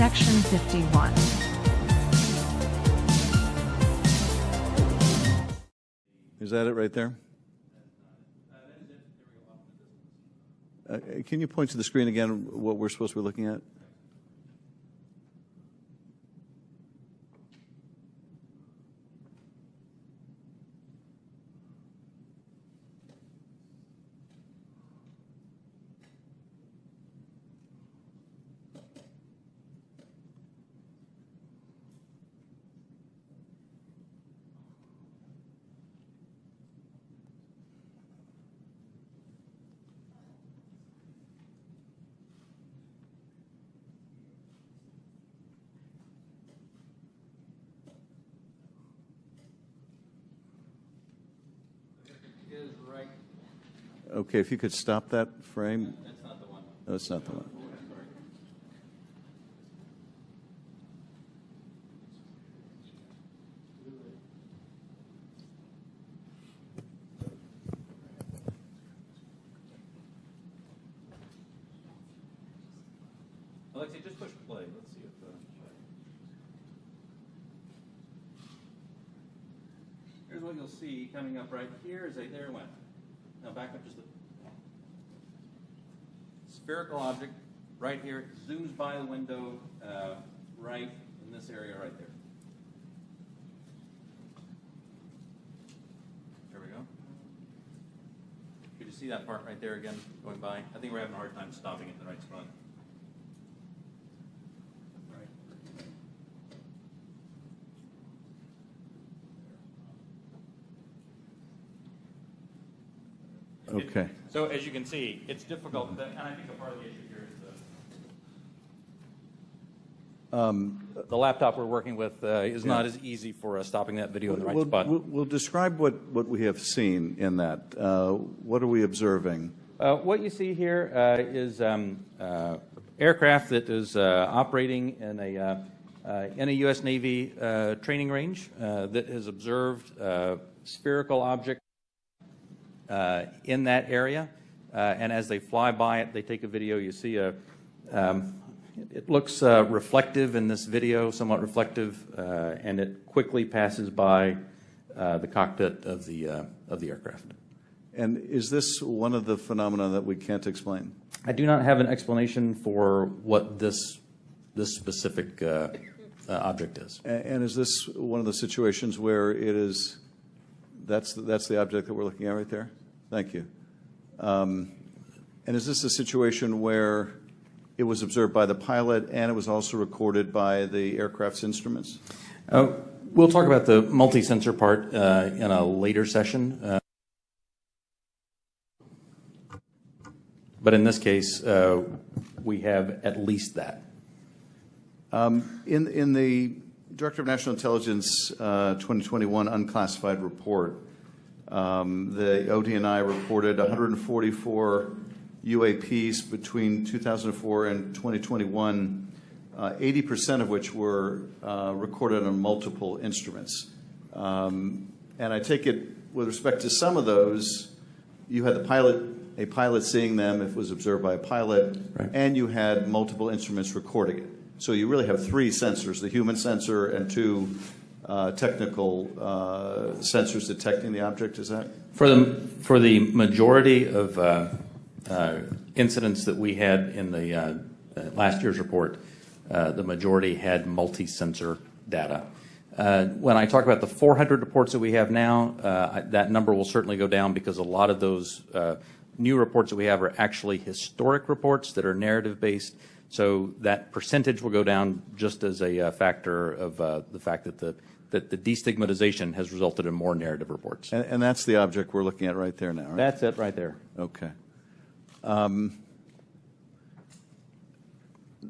Section 51. Is that it right there? Can you point to the screen again what we're supposed to be looking at? Is right. Okay, if you could stop that frame. That's not the one. No, it's not the one. Alexia, just push play. Let's see if. Here's what you'll see coming up right here is there it went. Now back up just a spherical object right here. It zooms by the window right in this area right there. There we go. Could you see that part right there again going by? I think we're having a hard time stopping it in the right spot. Okay. So as you can see, it's difficult, and I think a part of the issue here is the laptop we're working with is not as easy for stopping that video in the right spot. We'll describe what we have seen in that. What are we observing? What you see here is aircraft that is operating in a U.S. Navy training range that has observed spherical objects in that area, and as they fly by it, they take a video. You see it looks reflective in this video, somewhat reflective, and it quickly passes by the cockpit of the aircraft. And is this one of the phenomena that we can't explain? I do not have an explanation for what this specific object is. And is this one of the situations where it is? That's the object that we're looking at right there? Thank you. And is this a situation where it was observed by the pilot and it was also recorded by the aircraft's instruments? We'll talk about the multi-sensor part in a later session. But in this case, we have at least that. In the Director of National Intelligence 2021 unclassified report, the ODNI reported 144 UAPs between 2004 and 2021, 80% of which were recorded on multiple instruments. And I take it with respect to some of those, you had a pilot seeing them if it was observed by a pilot, right, and you had multiple instruments recording it. So you really have three sensors, the human sensor and two technical sensors detecting the object. Is that? For the majority of incidents that we had in the last year's report, the majority had multi-sensor data. When I talk about the 400 reports that we have now, that number will certainly go down because a lot of those new reports that we have are actually historic reports that are narrative-based. So that percentage will go down just as a factor of the fact that the destigmatization has resulted in more narrative reports. And that's the object we're looking at right there now, right? That's it right there. Okay.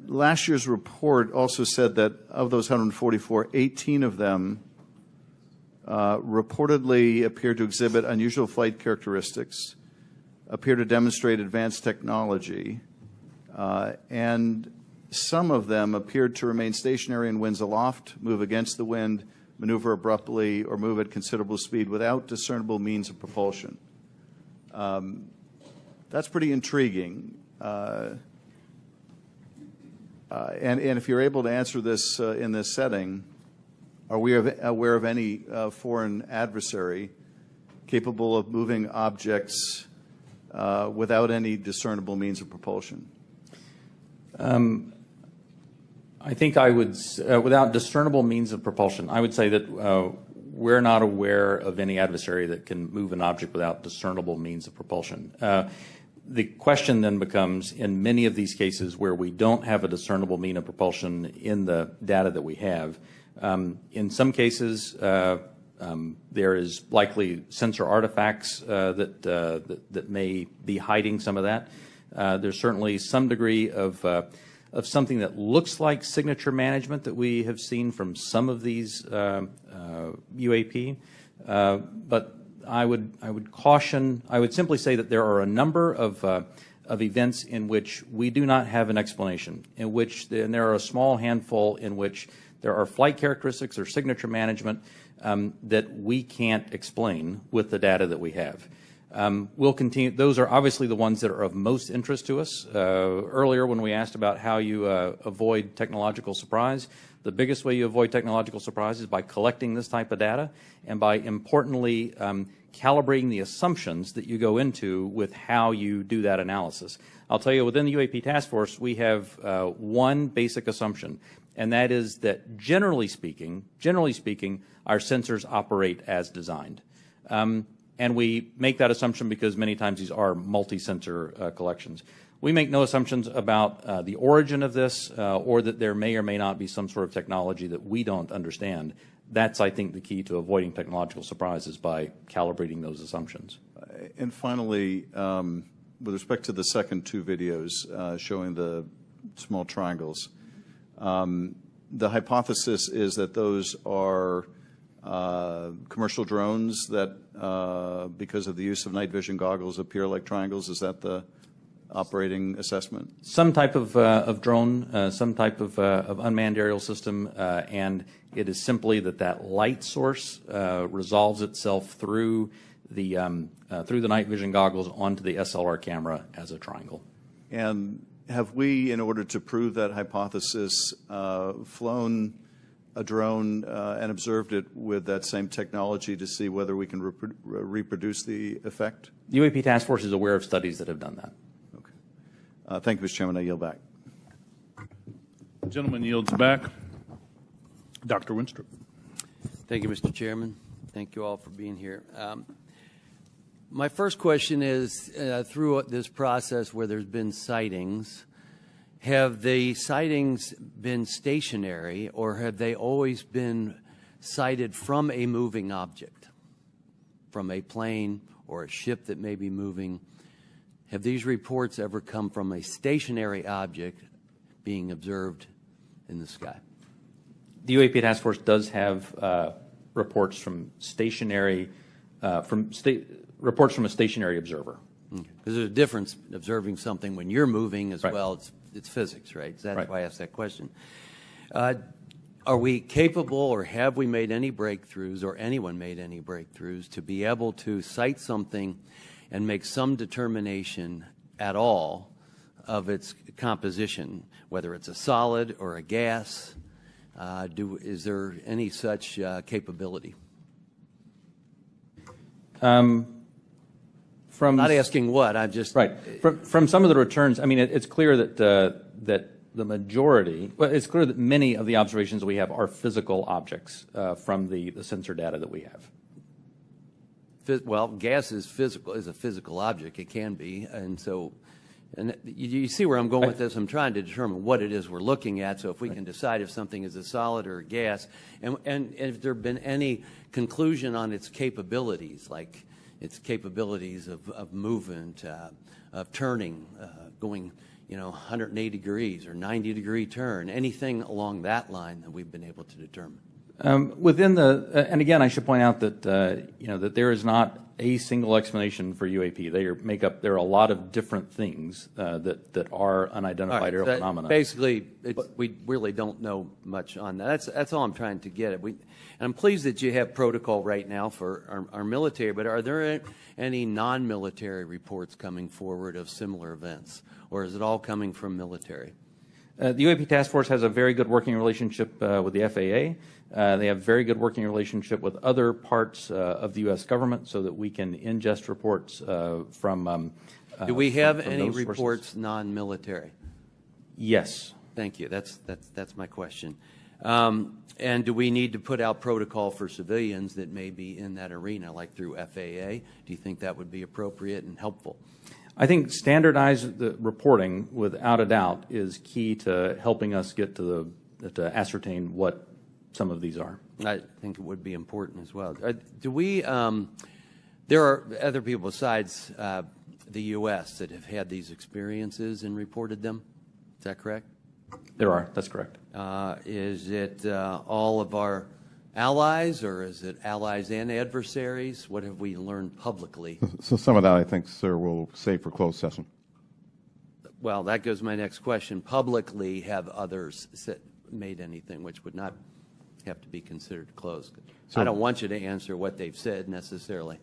Last year's report also said that of those 144, 18 of them reportedly appeared to exhibit unusual flight characteristics, appear to demonstrate advanced technology, and some of them appeared to remain stationary in winds aloft, move against the wind, maneuver abruptly, or move at considerable speed without discernible means of propulsion. That's pretty intriguing. And if you're able to answer this in this setting, are we aware of any foreign adversary capable of moving objects without any discernible means of propulsion? I think I would, without discernible means of propulsion, I would say that we're not aware of any adversary that can move an object without discernible means of propulsion. The question then becomes, in many of these cases where we don't have a discernible mean of propulsion in the data that we have, in some cases there is likely sensor artifacts that may be hiding some of that. There's certainly some degree of something that looks like signature management that we have seen from some of these UAP, but I would caution. I would simply say that there are a number of events in which we do not have an explanation, and there are a small handful in which there are flight characteristics or signature management that we can't explain with the data that we have. We'll continue. Those are obviously the ones that are of most interest to us. Earlier, when we asked about how you avoid technological surprise, the biggest way you avoid technological surprise is by collecting this type of data and by, importantly, calibrating the assumptions that you go into with how you do that analysis. I'll tell you, within the UAP task force, we have one basic assumption, and that is that generally speaking, our sensors operate as designed. And we make that assumption because many times these are multi-sensor collections. We make no assumptions about the origin of this or that there may or may not be some sort of technology that we don't understand. That's, I think, the key to avoiding technological surprises, by calibrating those assumptions. And finally, with respect to the second two videos showing the small triangles, the hypothesis is that those are commercial drones that, because of the use of night vision goggles, appear like triangles. Is that the operating assessment? Some type of drone, some type of unmanned aerial system, and it is simply that light source resolves itself through the night vision goggles onto the SLR camera as a triangle. And have we, in order to prove that hypothesis, flown a drone and observed it with that same technology to see whether we can reproduce the effect? The UAP task force is aware of studies that have done that. Okay. Thank you, Mr. Chairman. I yield back. The gentleman yields back. Dr. Winstrup. Thank you, Mr. Chairman. Thank you all for being here. My first question is, through this process where there's been sightings, have the sightings been stationary, or have they always been sighted from a moving object, from a plane or a ship that may be moving? Have these reports ever come from a stationary object being observed in the sky? The UAP task force does have reports from stationary, reports from a stationary observer. Because there's a difference observing something when you're moving as right. well. It's physics, right? That's right. why I asked that question. Are we capable, or have we made any breakthroughs, or anyone made any breakthroughs, to be able to sight something and make some determination at all of its composition, whether it's a solid or a gas? Is there any such capability? From not asking what, I'm just... Right. From some of the returns, I mean, it's clear that the majority, well, it's clear that many of the observations we have are physical objects from the sensor data that we have. Well, gas is physical, is a physical object. It can be, and so, and you see where I'm going with this. I'm trying to determine what it is we're looking at. So if we can decide if something is a solid or a gas, and if there have been any conclusion on its capabilities, like its capabilities of movement, of turning, going, 180 degrees or 90-degree turn, anything along that line that we've been able to determine. Within the, and again, I should point out that that there is not a single explanation for UAP. There are a lot of different things that are unidentified aerial phenomena. Basically, we really don't know much on that. That's all I'm trying to get at. And I'm pleased that you have protocol right now for our military, but are there any non-military reports coming forward of similar events, or is it all coming from military? The UAP Task Force has a very good working relationship with the FAA. They have very good working relationship with other parts of the U.S. government so that we can ingest reports from Do we have from any those sources. reports non-military? Yes. Thank you. That's my question. And do we need to put out protocol for civilians that may be in that arena, like through FAA? Do you think that would be appropriate and helpful? I think standardized reporting, without a doubt, is key to helping us get to ascertain what some of these are. I think it would be important as well. There are other people besides the U.S. that have had these experiences and reported them. Is that correct? There are. That's correct. Is it all of our allies, or is it allies and adversaries? What have we learned publicly? So some of that, I think, sir, we'll save for closed session. Well, that goes to my next question. Publicly, have others made anything which would not have to be considered closed? I don't want you to answer what they've said necessarily.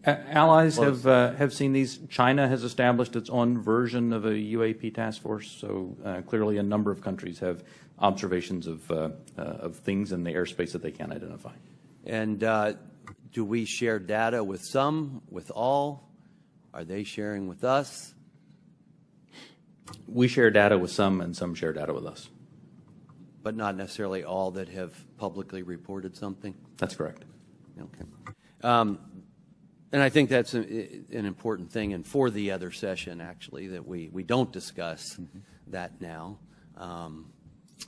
Allies have seen these. China has established its own version of a UAP task force, so clearly a number of countries have observations of things in the airspace that they can't identify. And do we share data with some, with all? Are they sharing with us? We share data with some, and some share data with us. But not necessarily all that have publicly reported something? That's correct. Okay. And I think that's an important thing, and for the other session, actually, that we don't discuss that now,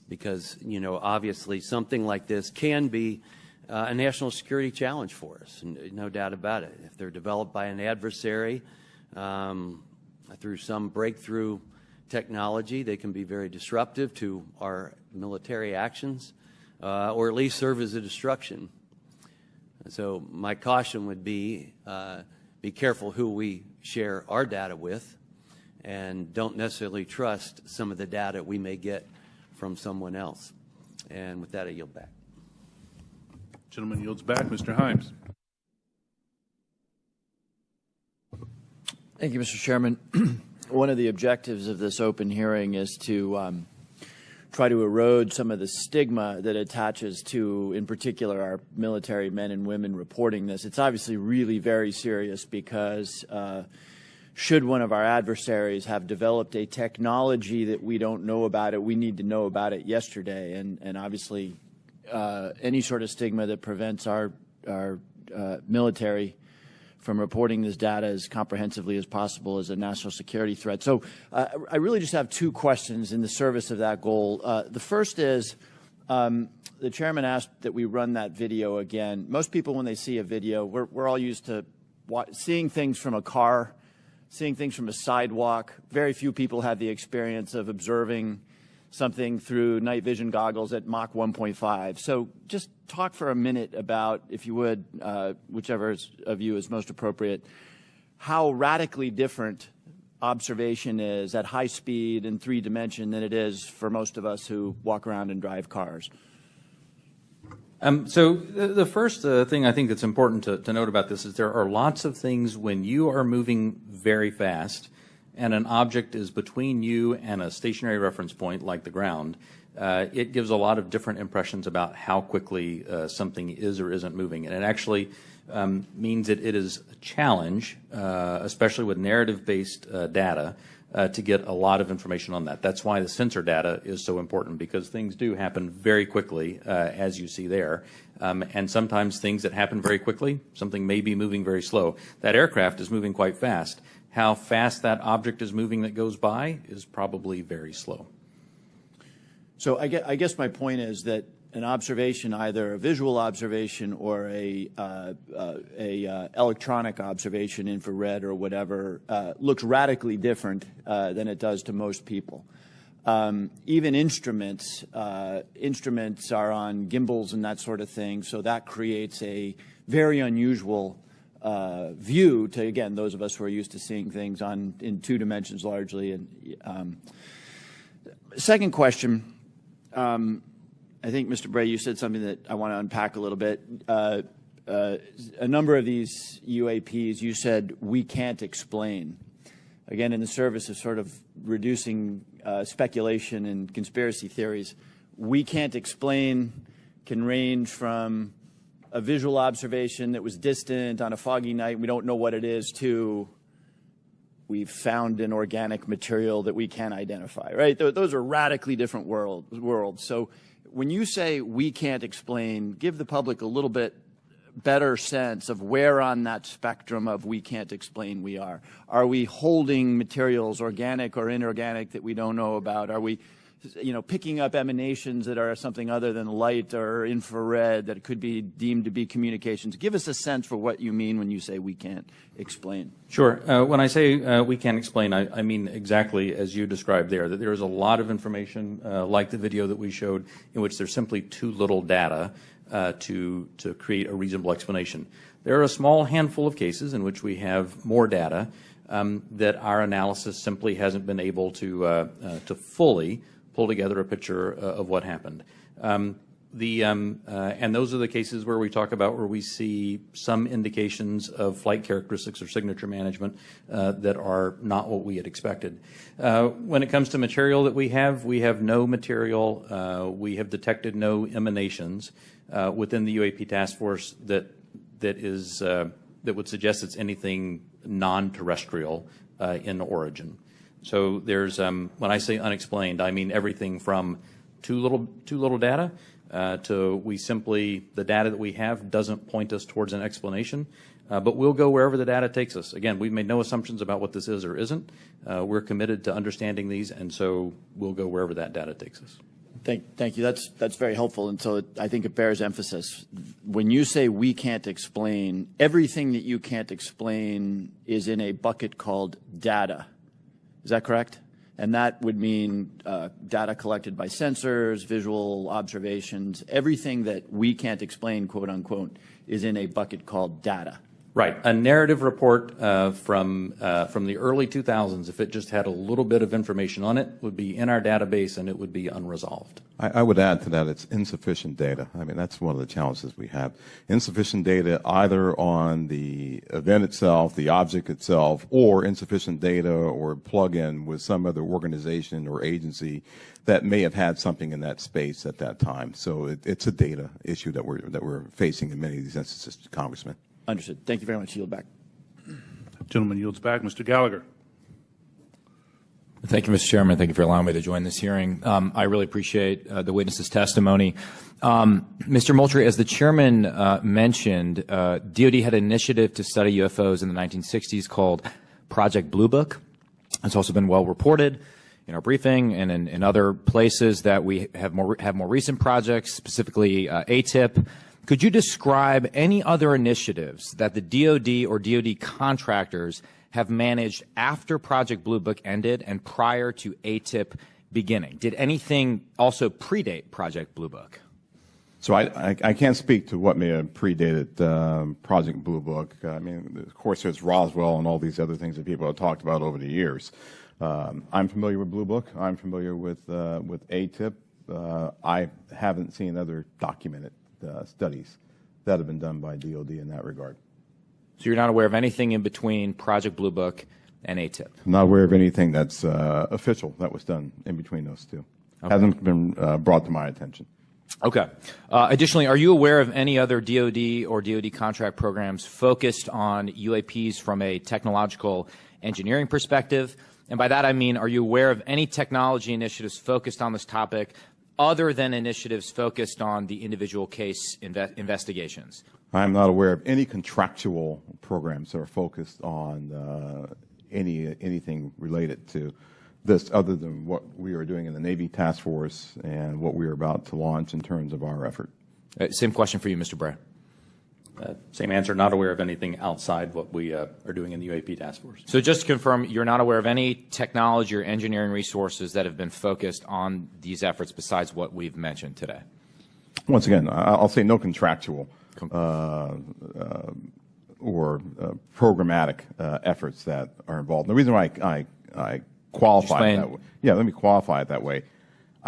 because, you know, obviously something like this can be a national security challenge for us, no doubt about it. If they're developed by an adversary through some breakthrough technology, they can be very disruptive to our military actions, or at least serve as a distraction. So my caution would be careful who we share our data with, and don't necessarily trust some of the data we may get from someone else. And with that, I yield back. Gentleman yields back. Mr. Himes. Thank you, Mr. Chairman. One of the objectives of this open hearing is to try to erode some of the stigma that attaches to, in particular, our military men and women reporting this. It's obviously really very serious because should one of our adversaries have developed a technology that we don't know about it, we need to know about it yesterday. And obviously, any sort of stigma that prevents our military from reporting this data as comprehensively as possible is a national security threat. So I really just have two questions in the service of that goal. The first is, the chairman asked that we run that video again. Most people, when they see a video, we're all used to seeing things from a car, seeing things from a sidewalk. Very few people have the experience of observing something through night vision goggles at Mach 1.5. So just talk for a minute about, if you would, whichever of you is most appropriate, how radically different observation is at high speed in 3 dimension than it is for most of us who walk around and drive cars. So the first thing I think that's important to note about this is there are lots of things when you are moving very fast and an object is between you and a stationary reference point like the ground, it gives a lot of different impressions about how quickly something is or isn't moving. And it actually means that it is a challenge, especially with narrative-based data, to get a lot of information on that. That's why the sensor data is so important, because things do happen very quickly, as you see there. And sometimes things that happen very quickly, something may be moving very slow. That aircraft is moving quite fast. How fast that object is moving that goes by is probably very slow. So I guess my point is that an observation, either a visual observation or a electronic observation, infrared or whatever, looks radically different than it does to most people. Even instruments are on gimbals and that sort of thing, so that creates a very unusual view to, again, those of us who are used to seeing things in 2 dimensions largely. And second question, I think, Mr. Bray, you said something that I want to unpack a little bit. A number of these UAPs, you said we can't explain. again, in the service of sort of reducing speculation and conspiracy theories, we can't explain can range from a visual observation that was distant on a foggy night, we don't know what it is, to we've found an organic material that we can't identify, right? Those are radically different worlds. So when you say we can't explain, give the public a little bit better sense of where on that spectrum of we can't explain we are. Are we holding materials, organic or inorganic, that we don't know about? Are we, picking up emanations that are something other than light or infrared that could be deemed to be communications? Give us a sense for what you mean when you say we can't explain. Sure. When I say we can't explain, I mean exactly as you described there, that there is a lot of information, like the video that we showed, in which there's simply too little data to create a reasonable explanation. There are a small handful of cases in which we have more data that our analysis simply hasn't been able to fully pull together a picture of what happened. And those are the cases where we talk about where we see some indications of flight characteristics or signature management that are not what we had expected. When it comes to material that we have no material. We have detected no emanations within the UAP task force that would suggest it's anything non-terrestrial in origin. So there's when I say unexplained, I mean everything from too little data to the data that we have doesn't point us towards an explanation, but we'll go wherever the data takes us. Again, we've made no assumptions about what this is or isn't. We're committed to understanding these, and so we'll go wherever that data takes us. Thank you. That's very helpful, and so I think it bears emphasis. When you say we can't explain, everything that you can't explain is in a bucket called data. Is that correct? And that would mean data collected by sensors, visual observations, everything that we can't explain, quote unquote, is in a bucket called data. Right. A narrative report from the early 2000s, if it just had a little bit of information on it, would be in our database and it would be unresolved. I would add to that it's insufficient data. I mean, that's one of the challenges we have. Insufficient data either on the event itself, the object itself, or insufficient data or plug-in with some other organization or agency that may have had something in that space at that time. So it's a data issue that we're facing in many of these instances, Congressman. Understood. Thank you very much. Yield back. Gentleman yields back. Mr. Gallagher. Thank you, Mr. Chairman. Thank you for allowing me to join this hearing. I really appreciate the witness's testimony. Mr. Moultrie, as the chairman mentioned, DOD had an initiative to study UFOs in the 1960s called Project Blue Book. It's also been well reported in our briefing and in other places that we have more recent projects, specifically ATIP. Could you describe any other initiatives that the DOD or DOD contractors have managed after Project Blue Book ended and prior to ATIP beginning? Did anything also predate Project Blue Book? So I can't speak to what may have predated Project Blue Book. I mean, of course, there's Roswell and all these other things that people have talked about over the years. I'm familiar with Blue Book. I'm familiar with ATIP. I haven't seen other documented studies that have been done by DOD in that regard. So you're not aware of anything in between Project Blue Book and ATIP? I'm not aware of anything that's official that was done in between those two. Okay. Hasn't been brought to my attention. Okay. Additionally, are you aware of any other DOD or DOD contract programs focused on UAPs from a technological engineering perspective? And by that I mean, are you aware of any technology initiatives focused on this topic other than initiatives focused on the individual case investigations? I'm not aware of any contractual programs that are focused on anything related to this other than what we are doing in the Navy Task Force and what we are about to launch in terms of our effort. Same question for you, Mr. Bray. Same answer, not aware of anything outside what we are doing in the UAP Task Force. So just to confirm, you're not aware of any technology or engineering resources that have been focused on these efforts besides what we've mentioned today? Once again, I'll say no contractual or programmatic efforts that are involved. The reason why I qualify it that way, let me qualify it that way.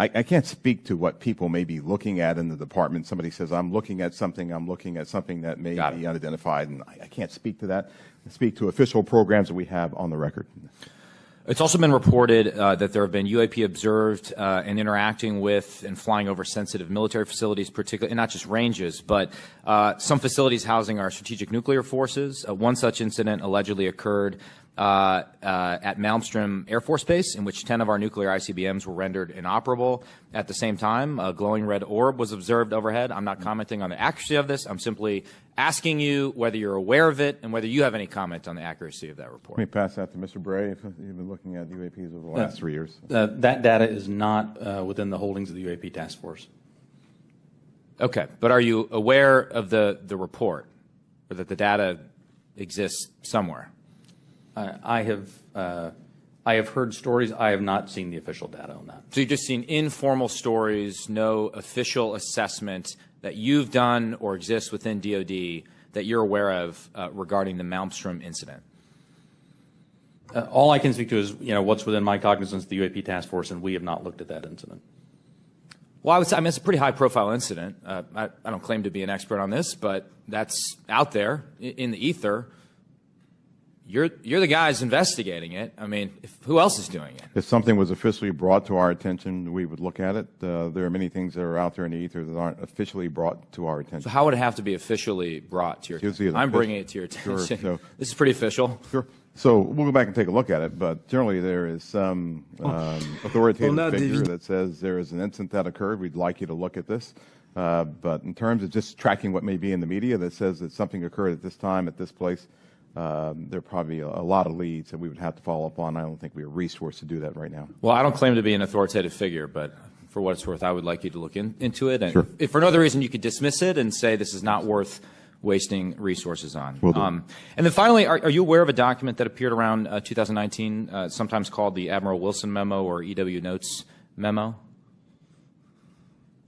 I can't speak to what people may be looking at in the department. Somebody says, I'm looking at something that may be unidentified, and I can't speak to that. I speak to official programs that we have on the record. It's also been reported that there have been UAP observed and interacting with and flying over sensitive military facilities, particularly, and not just ranges, but some facilities housing our strategic nuclear forces. One such incident allegedly occurred at Malmstrom Air Force Base, in which 10 of our nuclear ICBMs were rendered inoperable. At the same time, a glowing red orb was observed overhead. I'm not commenting on the accuracy of this. I'm simply asking you whether you're aware of it and whether you have any comment on the accuracy of that report. Let me pass that to Mr. Bray. If you've been looking at UAPs over the last 3 years. That data is not within the holdings of the UAP task force. Okay, but are you aware of the report, or that the data exists somewhere? I have heard stories. I have not seen the official data on that. So you've just seen informal stories, no official assessment that you've done or exists within DOD that you're aware of regarding the Malmstrom incident? All I can speak to is what's within my cognizance of the UAP task force, and we have not looked at that incident. Well, I would say, I mean, it's a pretty high-profile incident. I don't claim to be an expert on this, but that's out there in the ether. You're the guys investigating it. I mean, who else is doing it? If something was officially brought to our attention, we would look at it. There are many things that are out there in the ether that aren't officially brought to our attention. So how would it have to be officially brought to your attention? I'm bringing it to your attention. Sure, so, this is pretty official. Sure. So we'll go back and take a look at it, but generally there is some authoritative figure that says there is an incident that occurred. We'd like you to look at this. But in terms of just tracking what may be in the media that says that something occurred at this time, at this place, there are probably a lot of leads that we would have to follow up on. I don't think we are resourced to do that right now. Well, I don't claim to be an authoritative figure, but for what it's worth, I would like you to look into it. And sure. If for no other reason, you could dismiss it and say this is not worth wasting resources on. Will do. And then finally, are you aware of a document that appeared around 2019, sometimes called the Admiral Wilson Memo or EW Notes Memo?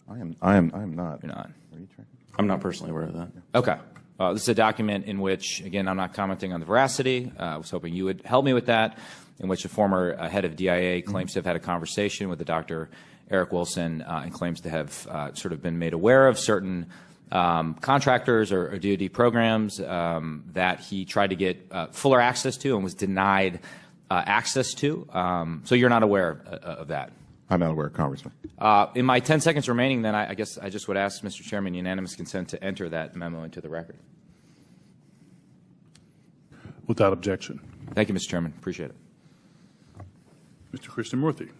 I am not. You're not. Are you tracking? I'm not personally aware of that. Okay. This is a document in which, again, I'm not commenting on the veracity. I was hoping you would help me with that, in which a former head of DIA claims to have had a conversation with the Dr. Eric Wilson and claims to have sort of been made aware of certain contractors or DoD programs that he tried to get fuller access to and was denied access to. So you're not aware of that? I'm not aware, Congressman. In my 10 seconds remaining, then, I guess I just would ask, Mr. Chairman, unanimous consent to enter that memo into the record. Without objection. Thank you, Mr. Chairman. Appreciate it. Mr. Krishnamurthy.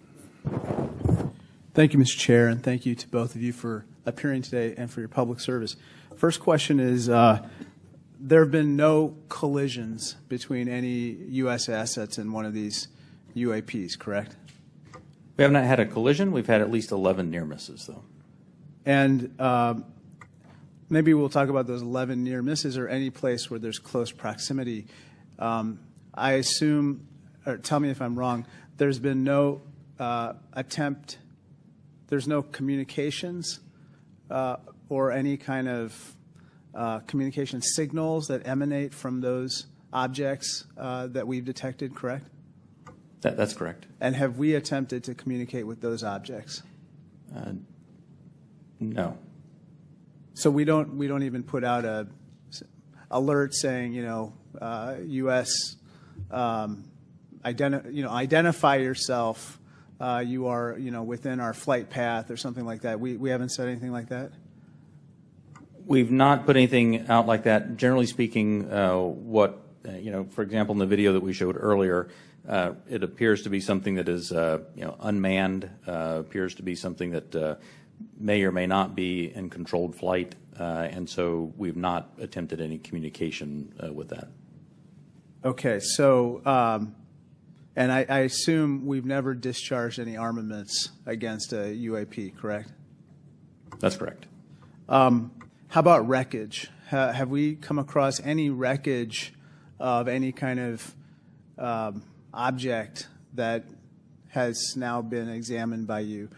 Thank you, Mr. Chair, and thank you to both of you for appearing today and for your public service. First question is, there have been no collisions between any U.S. assets in one of these UAPs, correct? We have not had a collision. We've had at least 11 near misses, though. And maybe we'll talk about those 11 near misses or any place where there's close proximity. I assume, or tell me if I'm wrong, there's been no there's no communications or any kind of communication signals that emanate from those objects that we've detected, correct? That's correct. And have we attempted to communicate with those objects? No. So we don't even put out a alert saying, U.S. Identify yourself. You are, within our flight path or something like that. We haven't said anything like that. We've not put anything out like that. Generally speaking, for example, in the video that we showed earlier, it appears to be something that is, unmanned. Appears to be something that may or may not be in controlled flight, and so we've not attempted any communication with that. Okay, so, and I assume we've never discharged any armaments against a UAP, correct? That's correct. How about wreckage? Have we come across any wreckage of any kind of object that has now been examined by you?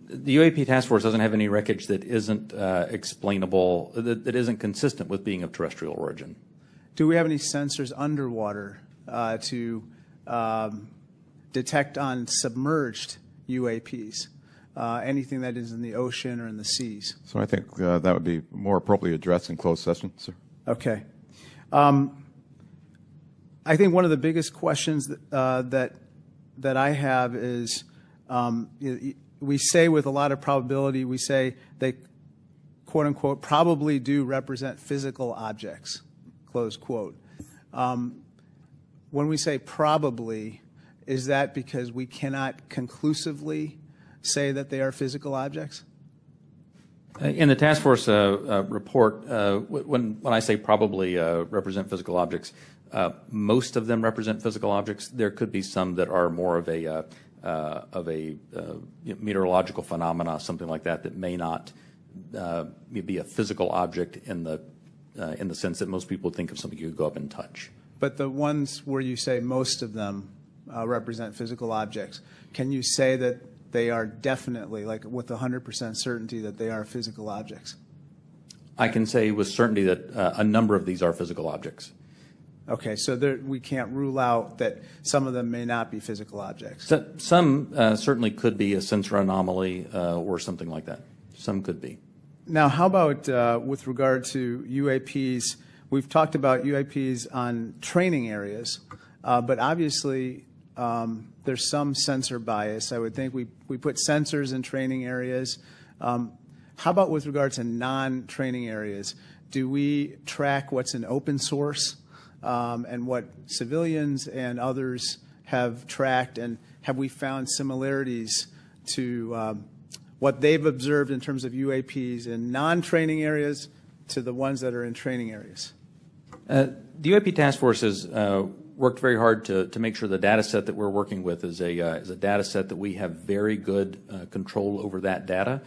The UAP task force doesn't have any wreckage that isn't explainable, that isn't consistent with being of terrestrial origin. Do we have any sensors underwater to detect on submerged UAPs? Anything that is in the ocean or in the seas? So I think that would be more appropriately addressed in closed session, sir. Okay. I think one of the biggest questions that I have is we say with a lot of probability, we say they, quote unquote, probably do represent physical objects, close quote. When we say probably, is that because we cannot conclusively say that they are physical objects? In the task force report, when I say probably represent physical objects, most of them represent physical objects. There could be some that are more of a meteorological phenomena, something like that, that may not be a physical object in the sense that most people think of something you could go up and touch. But the ones where you say most of them represent physical objects, can you say that they are definitely, like with 100% certainty, that they are physical objects? I can say with certainty that a number of these are physical objects. Okay, so we can't rule out that some of them may not be physical objects. So, some certainly could be a sensor anomaly or something like that. Some could be. Now, how about with regard to UAPs? We've talked about UAPs on training areas, but obviously there's some sensor bias. I would think we put sensors in training areas. How about with regard to non-training areas? Do we track what's in open source and what civilians and others have tracked? And have we found similarities to what they've observed in terms of UAPs in non-training areas to the ones that are in training areas? The UAP task force has worked very hard to make sure the data set that we're working with is a data set that we have very good control over that data.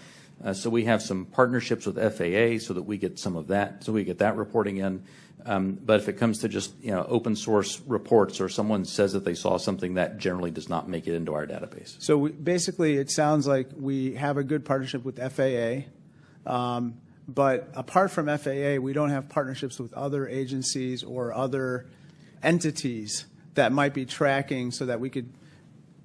So we have some partnerships with FAA so that we get some of that, so we get that reporting in. But if it comes to just open source reports or someone says that they saw something, that generally does not make it into our database. So basically, it sounds like we have a good partnership with FAA. But apart from FAA, we don't have partnerships with other agencies or other entities that might be tracking so that we could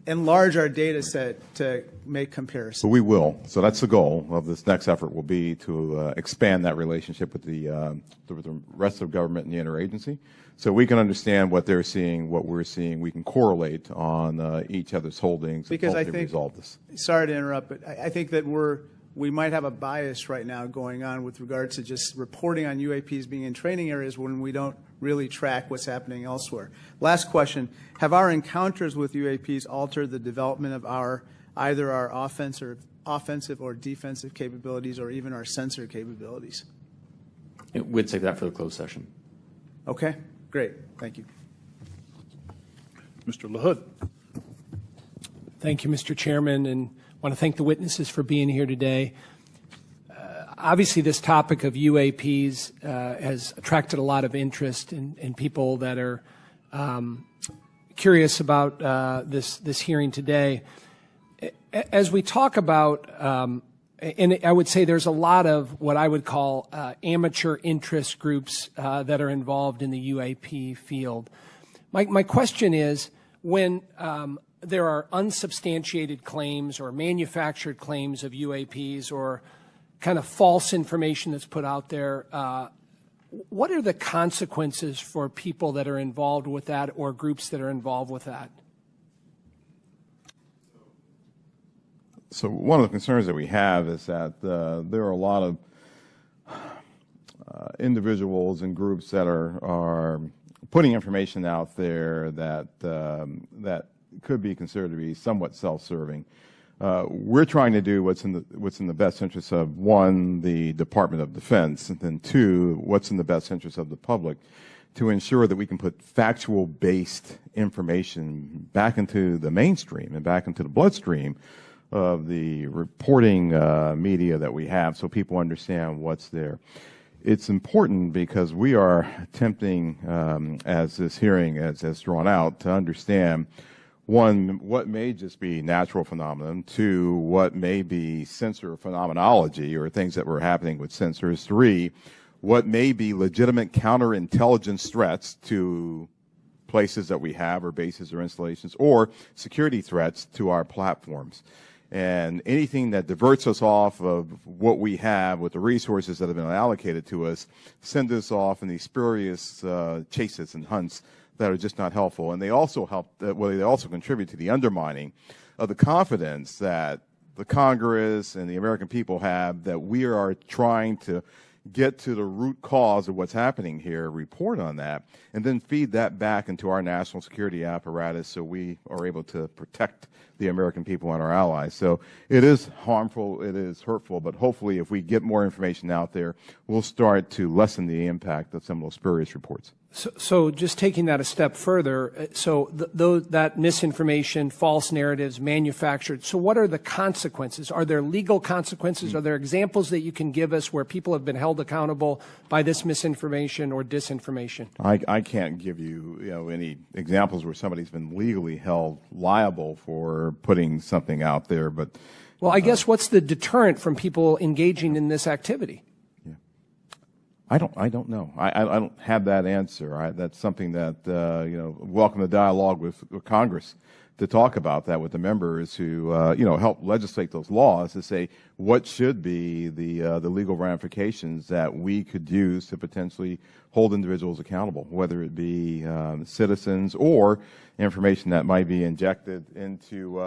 enlarge our data set to make comparisons. So we will. So that's the goal of this next effort will be to expand that relationship with the rest of government and the interagency so we can understand what they're seeing, what we're seeing. We can correlate on each other's holdings because and hopefully resolve this. Sorry to interrupt, but I think that we might have a bias right now going on with regard to just reporting on UAPs being in training areas when we don't really track what's happening elsewhere. Last question, have our encounters with UAPs altered the development of either our offensive or defensive capabilities or even our sensor capabilities? We'd save that for the closed session. Okay, great. Thank you. Mr. LaHood. Thank you, Mr. Chairman, and I want to thank the witnesses for being here today. Obviously, this topic of UAPs has attracted a lot of interest in people that are curious about this hearing today. As we talk about, and I would say there's a lot of what I would call amateur interest groups that are involved in the UAP field. My question is, when there are unsubstantiated claims or manufactured claims of UAPs or kind of false information that's put out there, what are the consequences for people that are involved with that or groups that are involved with that? So one of the concerns that we have is that there are a lot of individuals and groups that are putting information out there that could be considered to be somewhat self-serving. We're trying to do what's in the best interest of, one, the Department of Defense, and then two, what's in the best interest of the public, to ensure that we can put factual-based information back into the mainstream and back into the bloodstream of the reporting media that we have so people understand what's there. It's important because we are attempting, as this hearing has drawn out, to understand, one, what may just be natural phenomenon, two, what may be sensor phenomenology or things that were happening with sensors, three, what may be legitimate counterintelligence threats to places that we have or bases or installations, or security threats to our platforms. And anything that diverts us off of what we have with the resources that have been allocated to us, send us off in these spurious chases and hunts that are just not helpful. And they also they also contribute to the undermining of the confidence that the Congress and the American people have that we are trying to get to the root cause of what's happening here, report on that, and then feed that back into our national security apparatus so we are able to protect the American people and our allies. So it is harmful, it is hurtful, but hopefully if we get more information out there, we'll start to lessen the impact of some of those spurious reports. So just taking that a step further, so that misinformation, false narratives, manufactured, so what are the consequences? Are there legal consequences? Are there examples that you can give us where people have been held accountable by this misinformation or disinformation? I can't give you, any examples where somebody's been legally held liable for putting something out there, but... Well, I guess what's the deterrent from people engaging in this activity? I don't know. I don't have that answer. That's something that, welcome the dialogue with Congress to talk about that with the members who, help legislate those laws to say what should be the legal ramifications that we could use to potentially hold individuals accountable, whether it be citizens or information that might be injected into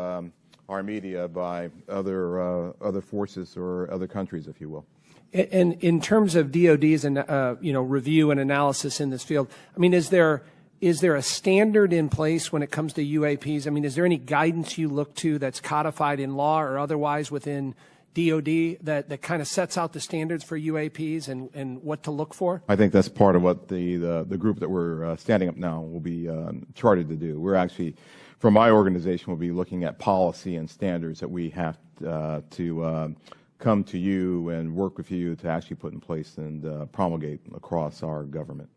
our media by other forces or other countries, if you will. And in terms of DOD's review and analysis in this field, I mean, is there a standard in place when it comes to UAPs? I mean, is there any guidance you look to that's codified in law or otherwise within DOD that kind of sets out the standards for UAPs and what to look for? I think that's part of what the group that we're standing up now will be chartered to do. We're actually, from my organization, we'll be looking at policy and standards that we have to come to you and work with you to actually put in place and promulgate across our government.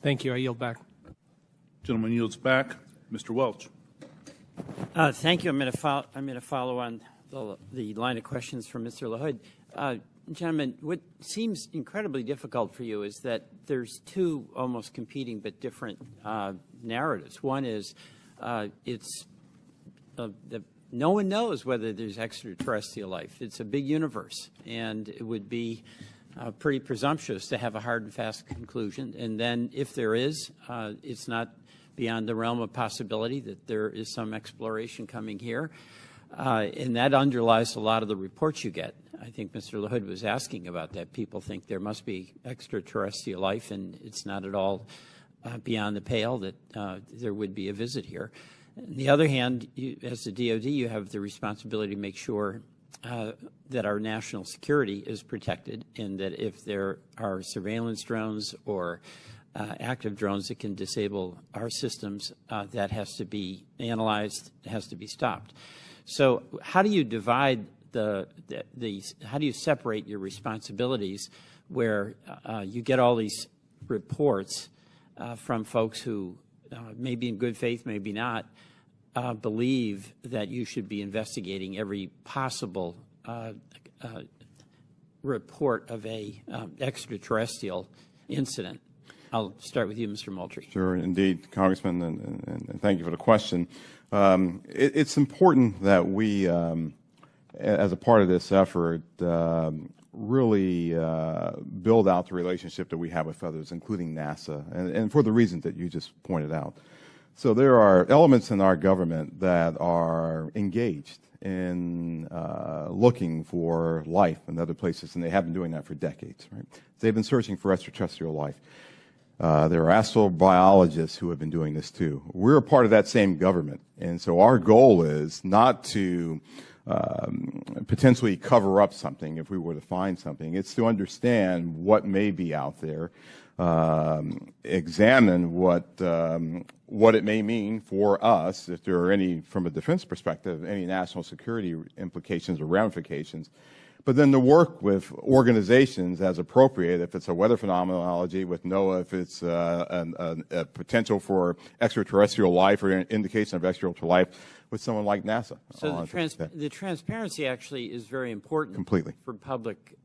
Thank you. I yield back. Gentleman yields back. Mr. Welch. Thank you. I'm going to follow on the line of questions from Mr. LaHood. Gentlemen, what seems incredibly difficult for you is that there's two almost competing but different narratives. One is no one knows whether there's extraterrestrial life. It's a big universe, and it would be pretty presumptuous to have a hard and fast conclusion. And then if there is, it's not beyond the realm of possibility that there is some exploration coming here. And that underlies a lot of the reports you get. I think Mr. LaHood was asking about that. People think there must be extraterrestrial life, and it's not at all beyond the pale that there would be a visit here. On the other hand, as the DOD, you have the responsibility to make sure that our national security is protected, and that if there are surveillance drones or active drones that can disable our systems, that has to be analyzed, has to be stopped. So how do you divide how do you separate your responsibilities where you get all these reports from folks who maybe in good faith, maybe not, believe that you should be investigating every possible report of a extraterrestrial incident? I'll start with you, Mr. Moultrie. Sure, indeed, Congressman, and thank you for the question. It's important that we, as a part of this effort, really build out the relationship that we have with others, including NASA, and for the reasons that you just pointed out. So there are elements in our government that are engaged in looking for life in other places, and they have been doing that for decades. Right? They've been searching for extraterrestrial life. There are astrobiologists who have been doing this too. We're a part of that same government, and so our goal is not to potentially cover up something if we were to find something. It's to understand what may be out there, examine what it may mean for us, if there are any, from a defense perspective, any national security implications or ramifications, but then to work with organizations as appropriate, if it's a weather phenomenology with NOAA, if it's a potential for extraterrestrial life or an indication of extraterrestrial life with someone like NASA. So the transparency actually is very important. Completely. For public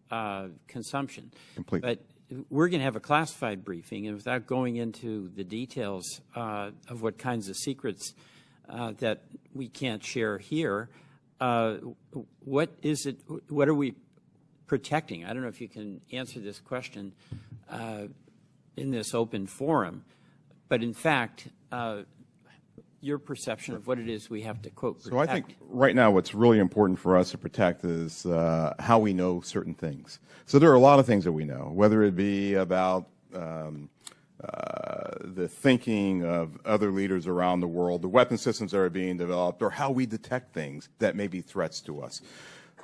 consumption. Completely. But we're going to have a classified briefing, and without going into the details of what kinds of secrets that we can't share here, what is it? What are we protecting? I don't know if you can answer this question in this open forum, But in fact, your perception of what it is we have to, quote, protect. So I think right now what's really important for us to protect is how we know certain things. So there are a lot of things that we know, whether it be about the thinking of other leaders around the world, the weapon systems that are being developed, or how we detect things that may be threats to us.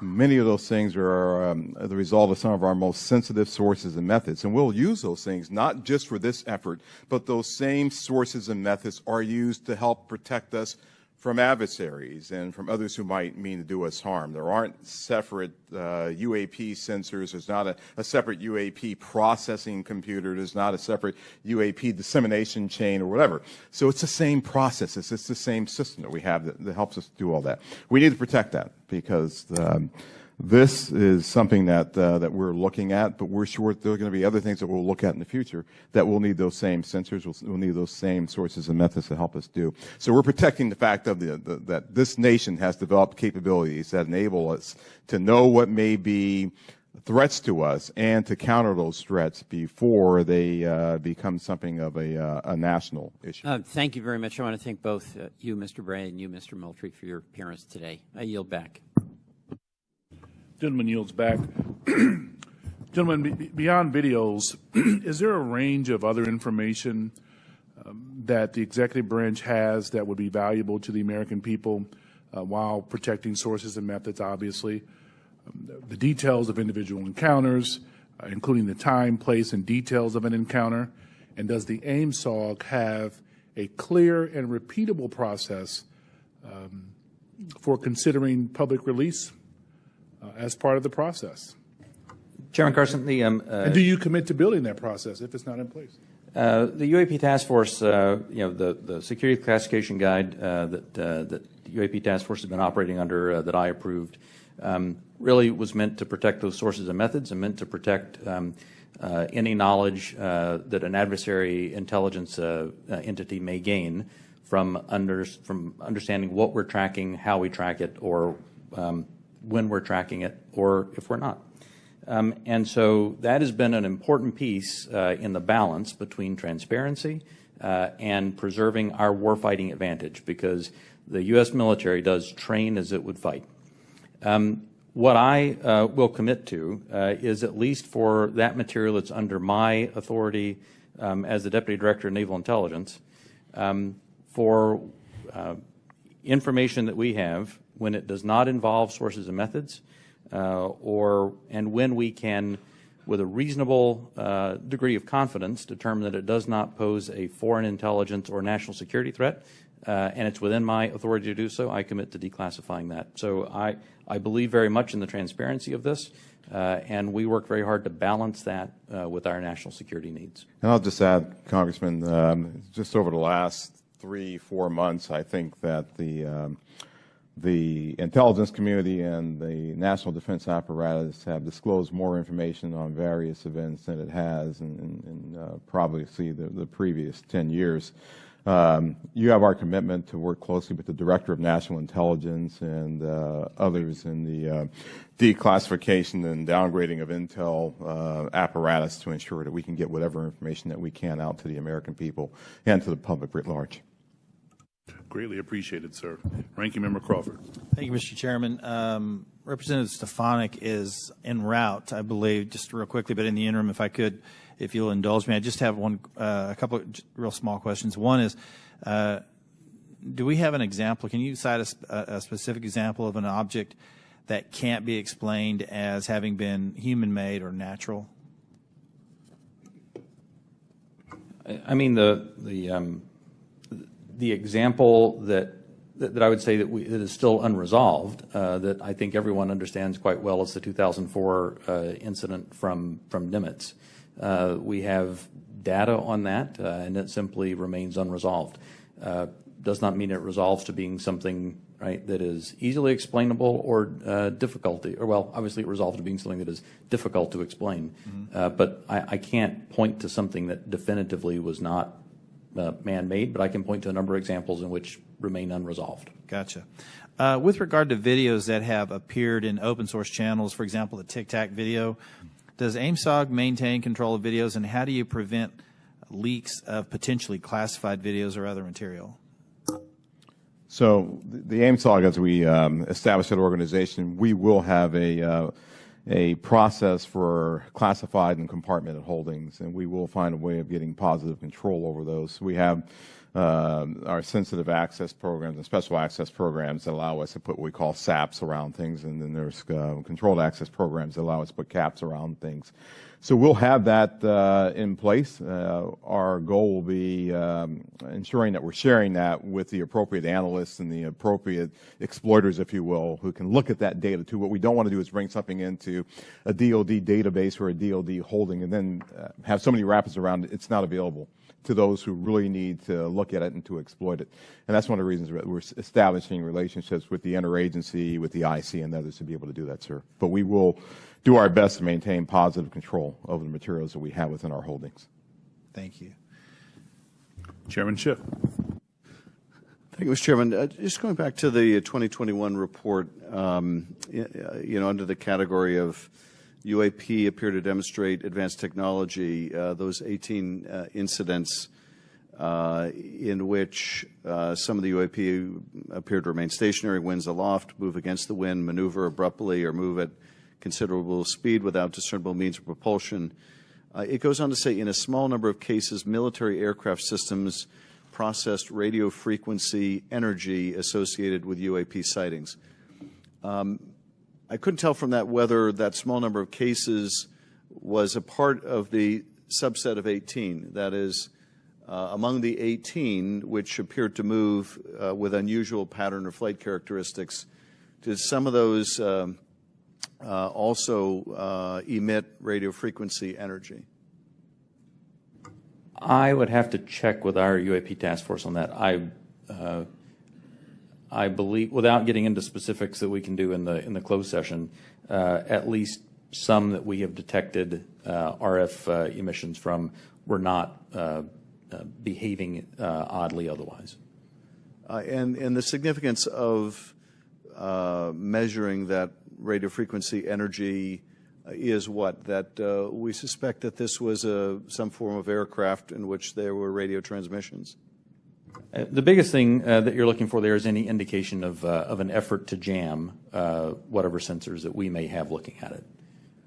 Many of those things are the result of some of our most sensitive sources and methods, and we'll use those things not just for this effort, but those same sources and methods are used to help protect us from adversaries and from others who might mean to do us harm. There aren't separate UAP sensors. There's not a separate UAP processing computer. There's not a separate UAP dissemination chain or whatever. So it's the same process. It's the same system that we have that helps us do all that. We need to protect that because this is something that we're looking at, but we're sure there are going to be other things that we'll look at in the future that will need those same sensors, we'll need those same sources and methods to help us do. So we're protecting the fact of that this nation has developed capabilities that enable us to know what may be threats to us and to counter those threats before they become something of a national issue. Thank you very much. I want to thank both you, Mr. Bray, and you, Mr. Moultrie, for your appearance today. I yield back. Gentleman yields back. Gentlemen, beyond videos, is there a range of other information that the executive branch has that would be valuable to the American people while protecting sources and methods, obviously? The details of individual encounters, including the time, place, and details of an encounter. And does the AIMSOG have a clear and repeatable process for considering public release as part of the process? Chairman Carson, and do you commit to building that process if it's not in place? The UAP Task Force, the security classification guide that the UAP Task Force has been operating under that I approved really was meant to protect those sources and methods and meant to protect any knowledge that an adversary intelligence entity may gain from understanding what we're tracking, how we track it, or when we're tracking it, or if we're not. And so that has been an important piece in the balance between transparency and preserving our warfighting advantage, because the U.S. military does train as it would fight. What I will commit to is, at least for that material that's under my authority as the Deputy Director of Naval Intelligence, for information that we have when it does not involve sources and methods, and when we can, with a reasonable degree of confidence, determine that it does not pose a foreign intelligence or national security threat, and it's within my authority to do so, I commit to declassifying that. So I believe very much in the transparency of this, and we work very hard to balance that with our national security needs. And I'll just add, Congressman, just over the last 3-4 months, I think that the intelligence community and the national defense apparatus have disclosed more information on various events than it has in probably the previous 10 years. You have our commitment to work closely with the Director of National Intelligence and others in the declassification and downgrading of intel apparatus to ensure that we can get whatever information that we can out to the American people and to the public writ large. Greatly appreciated, sir. Ranking Member Crawford. Thank you, Mr. Chairman. Representative Stefanik is en route, I believe, just real quickly, but in the interim, if I could, if you'll indulge me, I just have a couple of real small questions. One is, do we have an example? Can you cite a specific example of an object that can't be explained as having been human-made or natural? I mean, the example that I would say that is still unresolved, that I think everyone understands quite well, is the 2004 incident from Nimitz. We have data on that, and it simply remains unresolved. Does not mean it resolves to being something, right, that is easily explainable or difficulty, or well, obviously it resolves to being something that is difficult to explain. Mm-hmm. But I can't point to something that definitively was not man-made, but I can point to a number of examples in which remain unresolved. Gotcha. With regard to videos that have appeared in open source channels, for example, the Tic Tac video, does AIMSOG maintain control of videos, and how do you prevent leaks of potentially classified videos or other material? So the AIMSOG, as we establish that organization, we will have a process for classified and compartmented holdings, and we will find a way of getting positive control over those. We have our sensitive access programs and special access programs that allow us to put what we call SAPs around things, and then there's controlled access programs that allow us to put caps around things. So we'll have that in place. Our goal will be ensuring that we're sharing that with the appropriate analysts and the appropriate exploiters, if you will, who can look at that data too. What we don't want to do is bring something into a DOD database or a DOD holding and then have so many wrappers around it, it's not available to those who really need to look at it and to exploit it. And that's one of the reasons that we're establishing relationships with the interagency, with the IC, and others to be able to do that, sir. But we will do our best to maintain positive control over the materials that we have within our holdings. Thank you. Chairman Schiff. Thank you, Mr. Chairman. Just going back to the 2021 report, under the category of UAP appear to demonstrate advanced technology, those 18 incidents in which some of the UAP appear to remain stationary, winds aloft, move against the wind, maneuver abruptly, or move at considerable speed without discernible means of propulsion. It goes on to say, in a small number of cases, military aircraft systems processed radio frequency energy associated with UAP sightings. I couldn't tell from that whether that small number of cases was a part of the subset of 18, that is, among the 18 which appeared to move with unusual pattern or flight characteristics, did some of those also emit radio frequency energy? I would have to check with our UAP task force on that. I believe, without getting into specifics that we can do in the closed session, at least some that we have detected RF emissions from were not behaving oddly otherwise. And the significance of measuring that radio frequency energy is what? That we suspect that this was some form of aircraft in which there were radio transmissions? The biggest thing that you're looking for there is any indication of an effort to jam whatever sensors that we may have looking at it.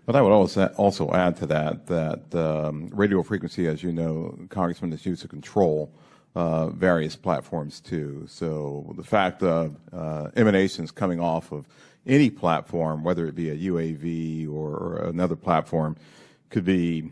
But I would also add to that radio frequency, as you know, Congressman, is used to control various platforms too. So the fact of emanations coming off of any platform, whether it be a UAV or another platform, could be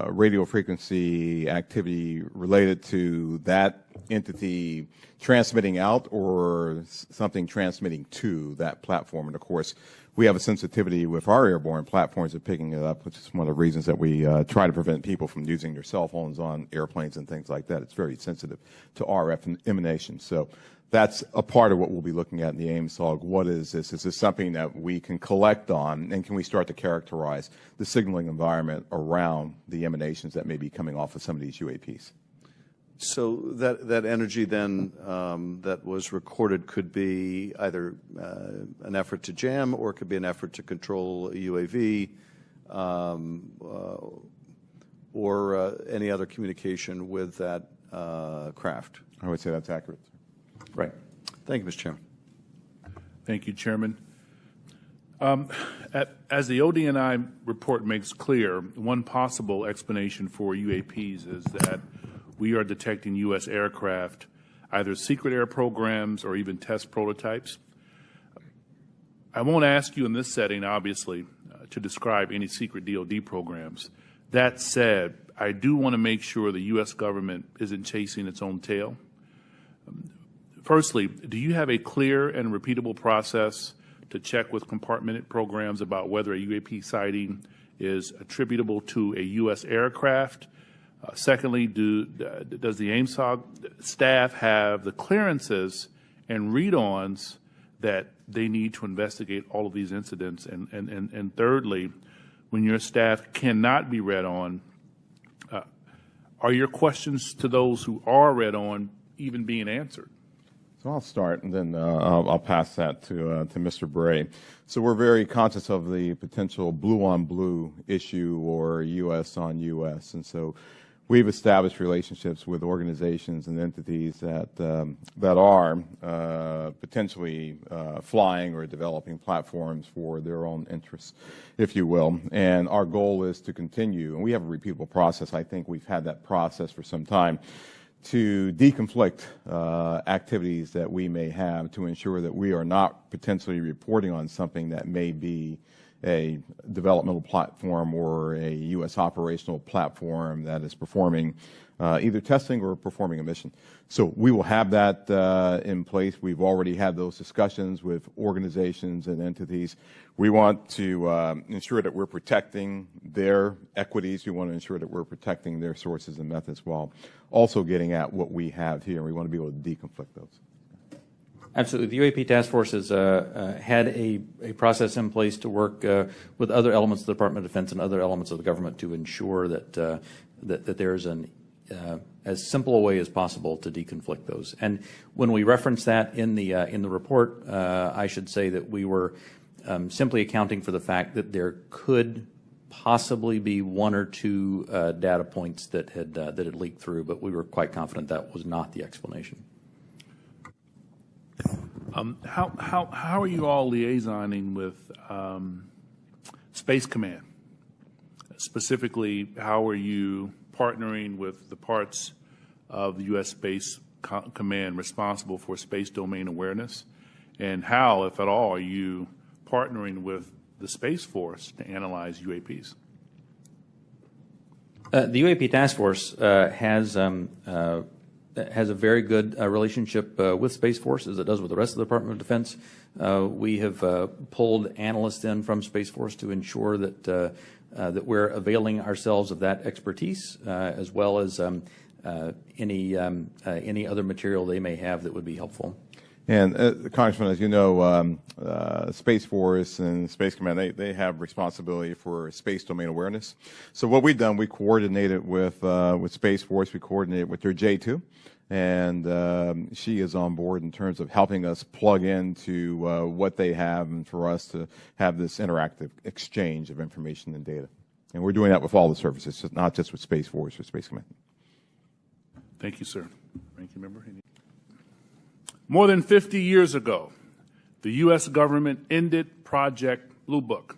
radio frequency activity related to that entity transmitting out or something transmitting to that platform. And of course, we have a sensitivity with our airborne platforms of picking it up, which is one of the reasons that we try to prevent people from using their cell phones on airplanes and things like that. It's very sensitive to RF emanations. So that's a part of what we'll be looking at in the AIMSOG. What is this? Is this something that we can collect on, and can we start to characterize the signaling environment around the emanations that may be coming off of some of these UAPs? So that energy then that was recorded could be either an effort to jam, or it could be an effort to control a UAV, or any other communication with that craft. I would say that's accurate. Right. Thank you, Mr. Chairman. Thank you, Chairman. As the ODNI report makes clear, one possible explanation for UAPs is that we are detecting U.S. aircraft, either secret air programs or even test prototypes. I won't ask you in this setting, obviously, to describe any secret DoD programs. That said, I do want to make sure the U.S. government isn't chasing its own tail. Firstly, do you have a clear and repeatable process to check with compartmented programs about whether a UAP sighting is attributable to a U.S. aircraft? Secondly, does the AIMSOG staff have the clearances and read-ons that they need to investigate all of these incidents? And thirdly, when your staff cannot be read on, are your questions to those who are read on even being answered? So I'll start, and then I'll pass that to Mr. Bray. So we're very conscious of the potential blue-on-blue issue or U.S. on U.S., and so we've established relationships with organizations and entities that are potentially flying or developing platforms for their own interests, if you will. And our goal is to continue, and we have a repeatable process. I think we've had that process for some time, to deconflict activities that we may have to ensure that we are not potentially reporting on something that may be a developmental platform or a U.S. operational platform that is performing either testing or performing a mission. So we will have that in place. We've already had those discussions with organizations and entities. We want to ensure that we're protecting their equities. We want to ensure that we're protecting their sources and methods while also getting at what we have here. We want to be able to deconflict those. Absolutely. The UAP task force has had a process in place to work with other elements of the Department of Defense and other elements of the government to ensure that that there is an as simple a way as possible to deconflict those. And when we reference that in the report, I should say that we were simply accounting for the fact that there could possibly be one or two data points that had leaked through, but we were quite confident that was not the explanation. How are you all liaisoning with Space Command? Specifically, how are you partnering with the parts of the U.S. Space Command responsible for space domain awareness? And how, if at all, are you partnering with the Space Force to analyze UAPs? The UAP task force has a very good relationship with Space Force, as it does with the rest of the Department of Defense. We have pulled analysts in from Space Force to ensure that that we're availing ourselves of that expertise, as well as any other material they may have that would be helpful. And Congressman, as you know, Space Force and Space Command, they have responsibility for space domain awareness. So what we've done, we coordinated with Space Force, we coordinated with their J2, and she is on board in terms of helping us plug into what they have and for us to have this interactive exchange of information and data. And we're doing that with all the services, not just with Space Force or Space Command. Thank you, sir. Ranking member. More than 50 years ago, the U.S. government ended Project Blue Book,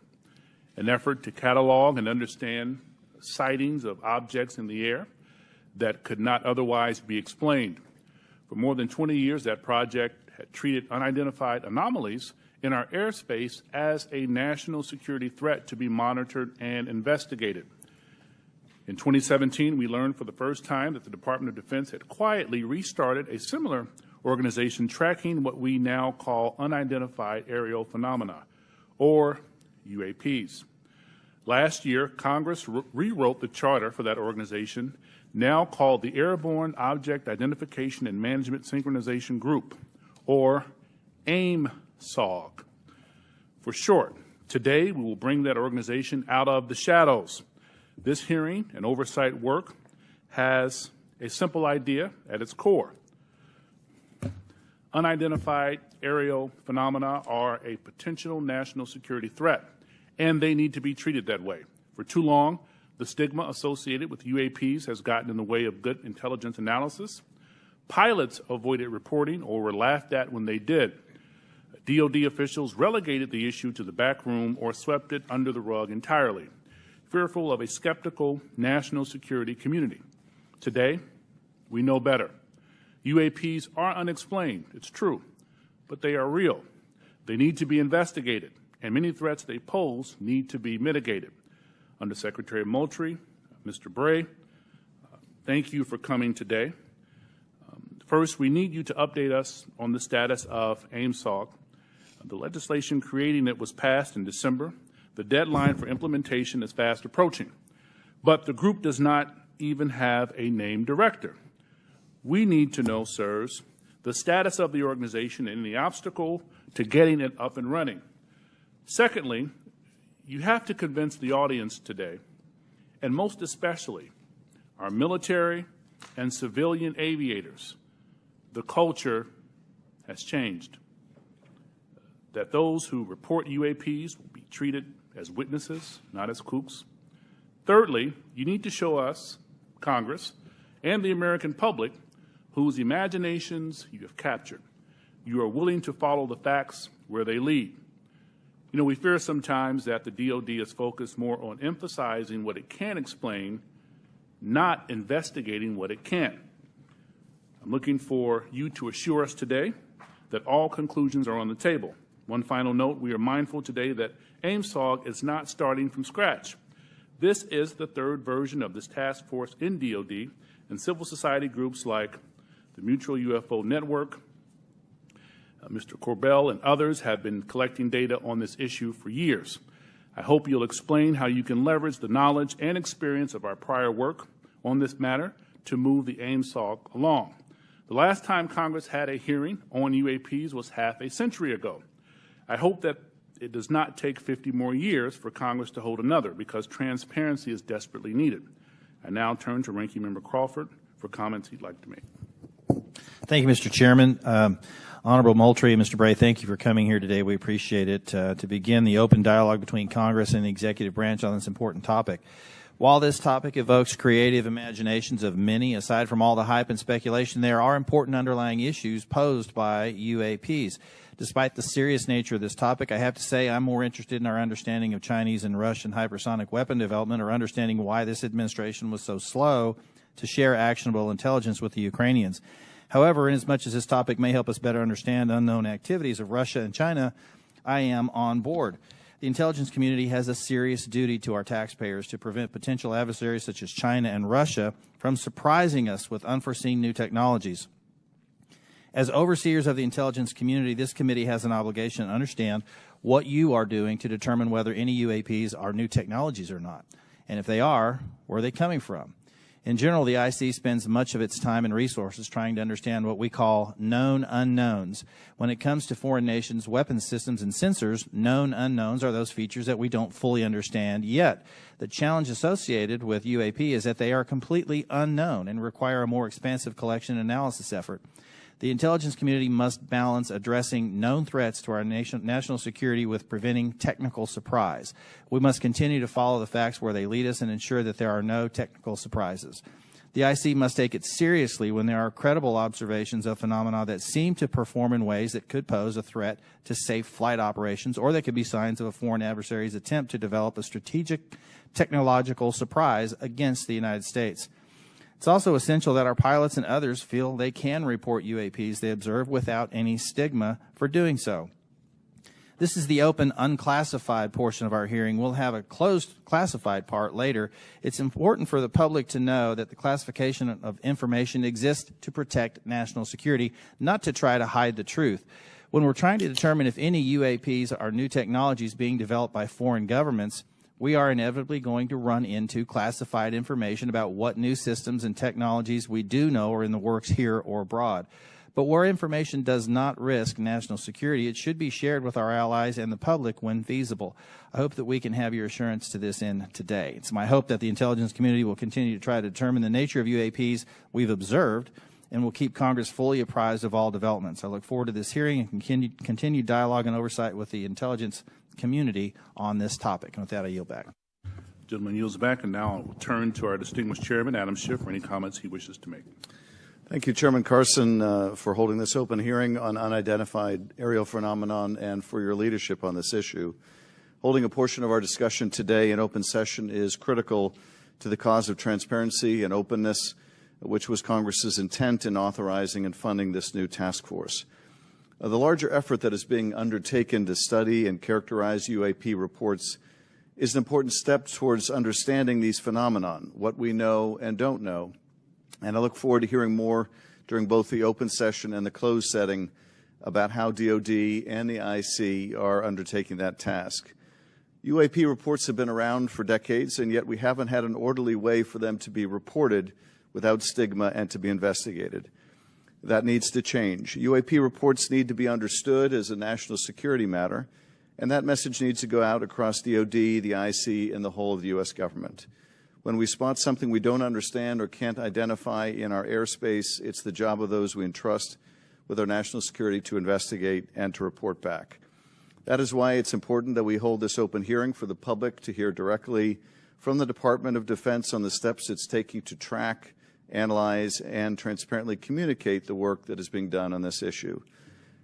an effort to catalog and understand sightings of objects in the air that could not otherwise be explained. For more than 20 years, that project had treated unidentified anomalies in our airspace as a national security threat to be monitored and investigated. In 2017, we learned for the first time that the Department of Defense had quietly restarted a similar organization tracking what we now call unidentified aerial phenomena, or UAPs. Last year, Congress rewrote the charter for that organization, now called the Airborne Object Identification and Management Synchronization Group, or AIMSOG for short. Today, we will bring that organization out of the shadows. This hearing and oversight work has a simple idea at its core. Unidentified aerial phenomena are a potential national security threat, and they need to be treated that way. For too long, the stigma associated with UAPs has gotten in the way of good intelligence analysis. Pilots avoided reporting or were laughed at when they did. DOD officials relegated the issue to the back room or swept it under the rug entirely, fearful of a skeptical national security community. Today, we know better. UAPs are unexplained, it's true, but they are real. They need to be investigated, and many threats they pose need to be mitigated. Undersecretary Moultrie, Mr. Bray, thank you for coming today. First, we need you to update us on the status of AIMSOG. The legislation creating it was passed in December. The deadline for implementation is fast approaching, but the group does not even have a named director. We need to know, sirs, the status of the organization and the obstacle to getting it up and running. Secondly, you have to convince the audience today, and most especially our military and civilian aviators, the culture has changed. That those who report UAPs will be treated as witnesses, not as kooks. Thirdly, you need to show us Congress, and the American public whose imaginations you have captured. You are willing to follow the facts where they lead. You know, we fear sometimes that the DOD is focused more on emphasizing what it can explain, not investigating what it can't. I'm looking for you to assure us today that all conclusions are on the table. One final note, we are mindful today that AIMSOG is not starting from scratch. This is the third version of this task force in DOD, and civil society groups like the Mutual UFO Network, Mr. Corbell and others have been collecting data on this issue for years. I hope you'll explain how you can leverage the knowledge and experience of our prior work on this matter to move the AIMSOG along. The last time Congress had a hearing on UAPs was half a century ago. I hope that it does not take 50 more years for Congress to hold another, because transparency is desperately needed. I now turn to Ranking Member Crawford for comments he'd like to make. Thank you, Mr. Chairman. Honorable Moultrie, Mr. Bray, thank you for coming here today. We appreciate it. To begin the open dialogue between Congress and the executive branch on this important topic. While this topic evokes creative imaginations of many, aside from all the hype and speculation, there are important underlying issues posed by UAPs. Despite the serious nature of this topic, I have to say I'm more interested in our understanding of Chinese and Russian hypersonic weapon development, or understanding why this administration was so slow to share actionable intelligence with the Ukrainians. However, inasmuch as this topic may help us better understand unknown activities of Russia and China, I am on board. The intelligence community has a serious duty to our taxpayers to prevent potential adversaries such as China and Russia from surprising us with unforeseen new technologies. As overseers of the intelligence community, this committee has an obligation to understand what you are doing to determine whether any UAPs are new technologies or not. And if they are, where are they coming from? In general, the IC spends much of its time and resources trying to understand what we call known unknowns. When it comes to foreign nations' weapons systems and sensors, known unknowns are those features that we don't fully understand yet. The challenge associated with UAP is that they are completely unknown and require a more expansive collection and analysis effort. The intelligence community must balance addressing known threats to our national security with preventing technical surprise. We must continue to follow the facts where they lead us and ensure that there are no technical surprises. The IC must take it seriously when there are credible observations of phenomena that seem to perform in ways that could pose a threat to safe flight operations, or that could be signs of a foreign adversary's attempt to develop a strategic technological surprise against the United States. It's also essential that our pilots and others feel they can report UAPs they observe without any stigma for doing so. This is the open, unclassified portion of our hearing. We'll have a closed, classified part later. It's important for the public to know that the classification of information exists to protect national security, not to try to hide the truth. When we're trying to determine if any UAPs are new technologies being developed by foreign governments, we are inevitably going to run into classified information about what new systems and technologies we do know are in the works here or abroad. But where information does not risk national security, it should be shared with our allies and the public when feasible. I hope that we can have your assurance to this end today. It's my hope that the intelligence community will continue to try to determine the nature of UAPs we've observed, and will keep Congress fully apprised of all developments. I look forward to this hearing and continued dialogue and oversight with the intelligence community on this topic. And with that, I yield back. Gentleman yields back, and now I will turn to our distinguished chairman, Adam Schiff, for any comments he wishes to make. Thank you, Chairman Carson, for holding this open hearing on unidentified aerial phenomenon and for your leadership on this issue. Holding a portion of our discussion today in open session is critical to the cause of transparency and openness, which was Congress's intent in authorizing and funding this new task force. The larger effort that is being undertaken to study and characterize UAP reports is an important step towards understanding these phenomenon, what we know and don't know. And I look forward to hearing more during both the open session and the closed setting about how DOD and the IC are undertaking that task. UAP reports have been around for decades, and yet we haven't had an orderly way for them to be reported without stigma and to be investigated. That needs to change. UAP reports need to be understood as a national security matter, and that message needs to go out across DOD, the IC, and the whole of the U.S. government. When we spot something we don't understand or can't identify in our airspace, it's the job of those we entrust with our national security to investigate and to report back. That is why it's important that we hold this open hearing for the public to hear directly from the Department of Defense on the steps it's taking to track, analyze, and transparently communicate the work that is being done on this issue.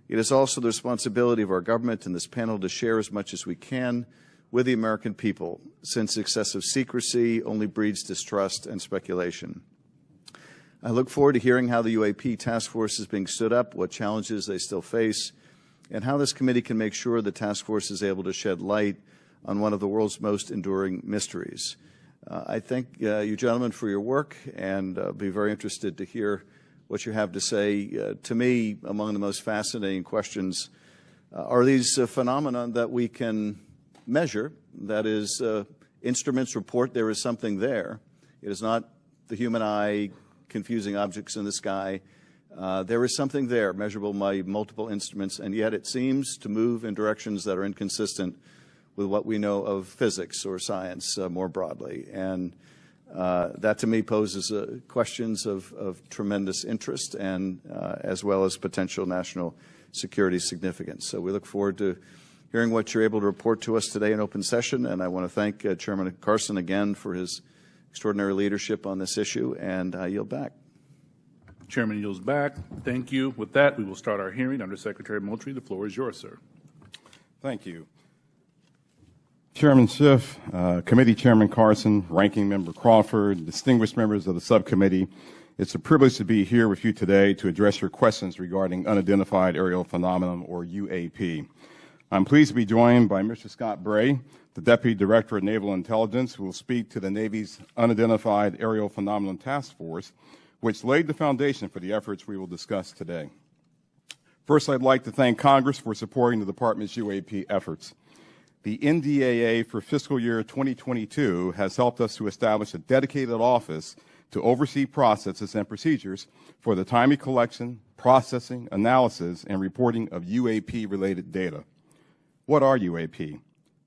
It is also the responsibility of our government and this panel to share as much as we can with the American people, since excessive secrecy only breeds distrust and speculation. I look forward to hearing how the UAP task force is being stood up, what challenges they still face, and how this committee can make sure the task force is able to shed light on one of the world's most enduring mysteries. I thank you gentlemen for your work, and be very interested to hear what you have to say. To me, among the most fascinating questions are these phenomena that we can measure. That is, instruments report there is something there. It is not the human eye confusing objects in the sky. There is something there, measurable by multiple instruments, and yet it seems to move in directions that are inconsistent with what we know of physics or science more broadly. And that to me poses questions of tremendous interest and as well as potential national security significance. So we look forward to hearing what you're able to report to us today in open session, and I want to thank Chairman Carson again for his extraordinary leadership on this issue, and I yield back. Chairman yields back. Thank you. With that, we will start our hearing. Under Secretary Moultrie, the floor is yours, sir. Thank you. Chairman Schiff, Committee Chairman Carson, Ranking Member Crawford, distinguished members of the subcommittee, it's a privilege to be here with you today to address your questions regarding unidentified aerial phenomenon, or UAP. I'm pleased to be joined by Mr. Scott Bray, the Deputy Director of Naval Intelligence, who will speak to the Navy's Unidentified Aerial Phenomenon Task Force, which laid the foundation for the efforts we will discuss today. First, I'd like to thank Congress for supporting the Department's UAP efforts. The NDAA for fiscal year 2022 has helped us to establish a dedicated office to oversee processes and procedures for the timely collection, processing, analysis, and reporting of UAP-related data. What are UAP?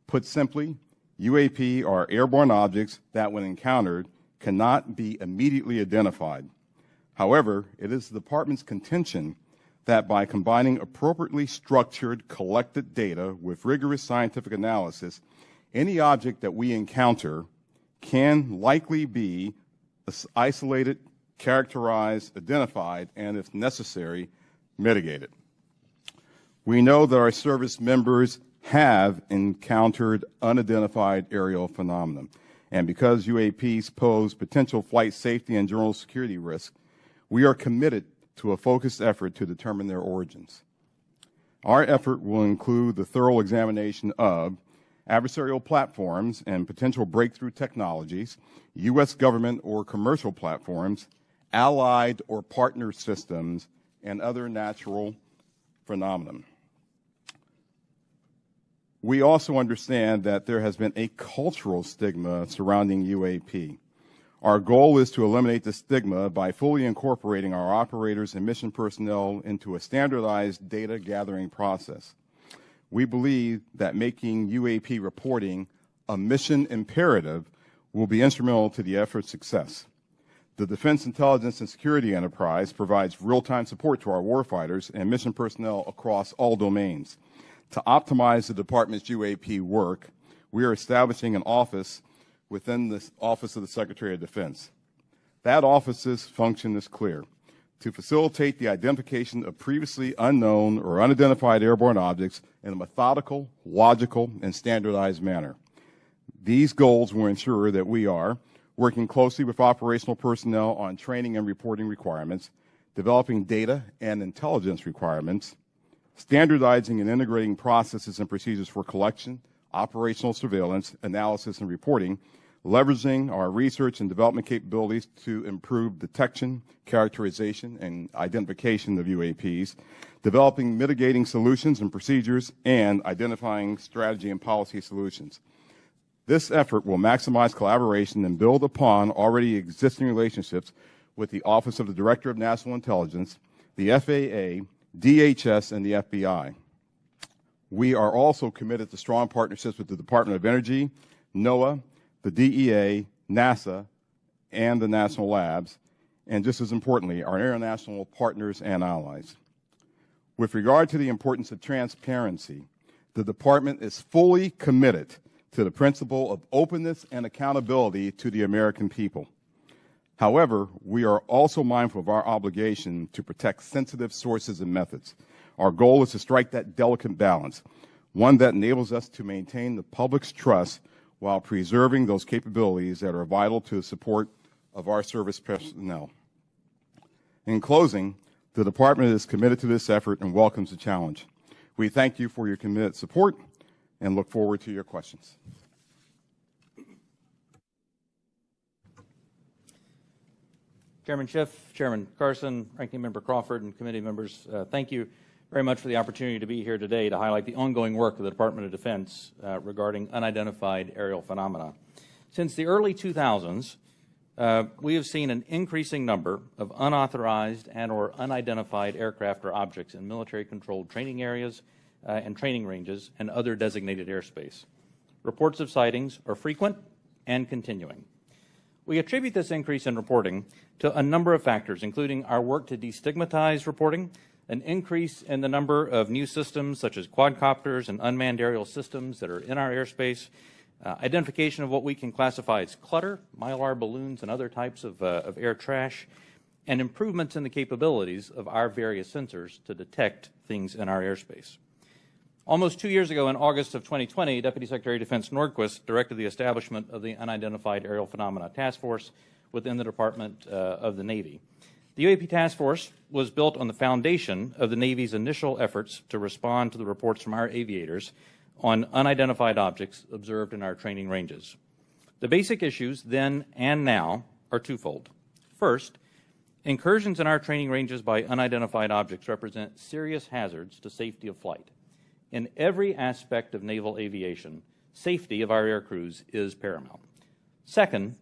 Put simply, UAP are airborne objects that, when encountered, cannot be immediately identified. However, it is the Department's contention that by combining appropriately structured, collected data with rigorous scientific analysis, any object that we encounter can likely be isolated, characterized, identified, and, if necessary, mitigated. We know that our service members have encountered unidentified aerial phenomena, and because UAPs pose potential flight safety and general security risks, we are committed to a focused effort to determine their origins. Our effort will include the thorough examination of adversarial platforms and potential breakthrough technologies, U.S. government or commercial platforms, allied or partner systems, and other natural phenomena. We also understand that there has been a cultural stigma surrounding UAP. Our goal is to eliminate the stigma by fully incorporating our operators and mission personnel into a standardized data gathering process. We believe that making UAP reporting a mission imperative will be instrumental to the effort's success. The Defense Intelligence and Security Enterprise provides real-time support to our warfighters and mission personnel across all domains. To optimize the Department's UAP work, we are establishing an office within the Office of the Secretary of Defense. That office's function is clear: to facilitate the identification of previously unknown or unidentified airborne objects in a methodical, logical, and standardized manner. These goals will ensure that we are working closely with operational personnel on training and reporting requirements, developing data and intelligence requirements, standardizing and integrating processes and procedures for collection, operational surveillance, analysis, and reporting, leveraging our research and development capabilities to improve detection, characterization, and identification of UAPs, developing mitigating solutions and procedures, and identifying strategy and policy solutions. This effort will maximize collaboration and build upon already existing relationships with the Office of the Director of National Intelligence, the FAA, DHS, and the FBI. We are also committed to strong partnerships with the Department of Energy, NOAA, the DEA, NASA, and the national labs, and just as importantly, our international partners and allies. With regard to the importance of transparency, the Department is fully committed to the principle of openness and accountability to the American people. However, we are also mindful of our obligation to protect sensitive sources and methods. Our goal is to strike that delicate balance, one that enables us to maintain the public's trust while preserving those capabilities that are vital to the support of our service personnel. In closing, the Department is committed to this effort and welcomes the challenge. We thank you for your committed support and look forward to your questions. Chairman Schiff, Chairman Carson, Ranking Member Crawford, and committee members, thank you very much for the opportunity to be here today to highlight the ongoing work of the Department of Defense regarding unidentified aerial phenomena. Since the early 2000s, we have seen an increasing number of unauthorized and or unidentified aircraft or objects in military-controlled training areas and training ranges and other designated airspace. Reports of sightings are frequent and continuing. We attribute this increase in reporting to a number of factors, including our work to destigmatize reporting, an increase in the number of new systems such as quadcopters and unmanned aerial systems that are in our airspace, identification of what we can classify as clutter, mylar balloons and other types of air trash, and improvements in the capabilities of our various sensors to detect things in our airspace. Almost 2 years ago, in August of 2020, Deputy Secretary of Defense Nordquist directed the establishment of the Unidentified Aerial Phenomena Task Force within the Department of the Navy. The UAP Task Force was built on the foundation of the Navy's initial efforts to respond to the reports from our aviators on unidentified objects observed in our training ranges. The basic issues then and now are twofold. First, incursions in our training ranges by unidentified objects represent serious hazards to safety of flight. In every aspect of naval aviation, safety of our air crews is paramount. Second,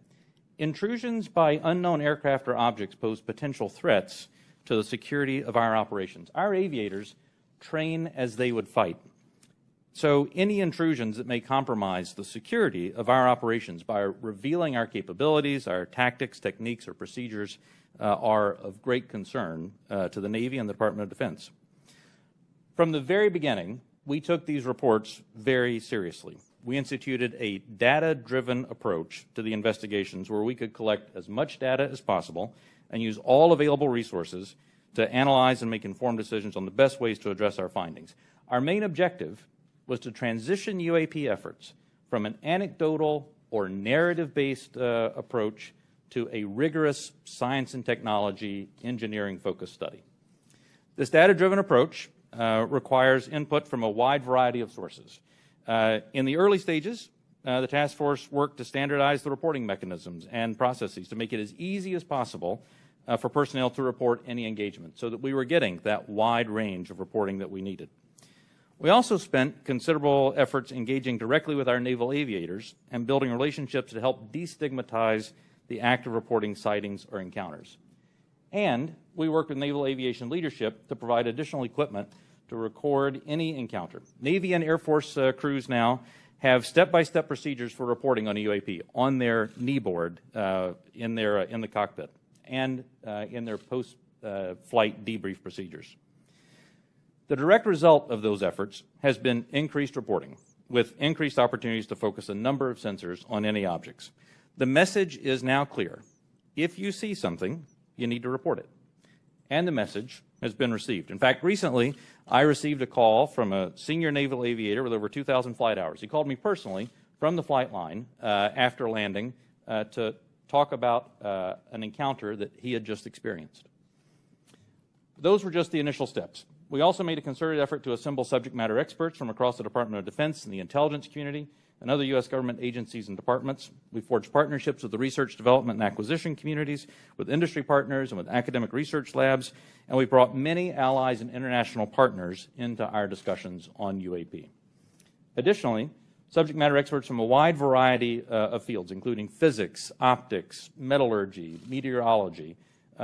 intrusions by unknown aircraft or objects pose potential threats to the security of our operations. Our aviators train as they would fight. So any intrusions that may compromise the security of our operations by revealing our capabilities, our tactics, techniques, or procedures are of great concern to the Navy and the Department of Defense. From the very beginning, we took these reports very seriously. We instituted a data-driven approach to the investigations where we could collect as much data as possible and use all available resources to analyze and make informed decisions on the best ways to address our findings. Our main objective was to transition UAP efforts from an anecdotal or narrative-based approach to a rigorous science and technology engineering-focused study. This data-driven approach requires input from a wide variety of sources. In the early stages, the task force worked to standardize the reporting mechanisms and processes to make it as easy as possible for personnel to report any engagement so that we were getting that wide range of reporting that we needed. We also spent considerable efforts engaging directly with our naval aviators and building relationships to help destigmatize the act of reporting sightings or encounters. And we worked with naval aviation leadership to provide additional equipment to record any encounter. Navy and Air Force crews now have step-by-step procedures for reporting on a UAP on their knee board in the cockpit and in their post-flight debrief procedures. The direct result of those efforts has been increased reporting, with increased opportunities to focus a number of sensors on any objects. The message is now clear. If you see something, you need to report it. And the message has been received. In fact, recently, I received a call from a senior naval aviator with over 2,000 flight hours. He called me personally from the flight line after landing to talk about an encounter that he had just experienced. Those were just the initial steps. We also made a concerted effort to assemble subject matter experts from across the Department of Defense and the intelligence community and other U.S. government agencies and departments. We forged partnerships with the research, development, and acquisition communities, with industry partners, and with academic research labs, and we brought many allies and international partners into our discussions on UAP. Additionally, subject matter experts from a wide variety of fields, including physics, optics, metallurgy, meteorology,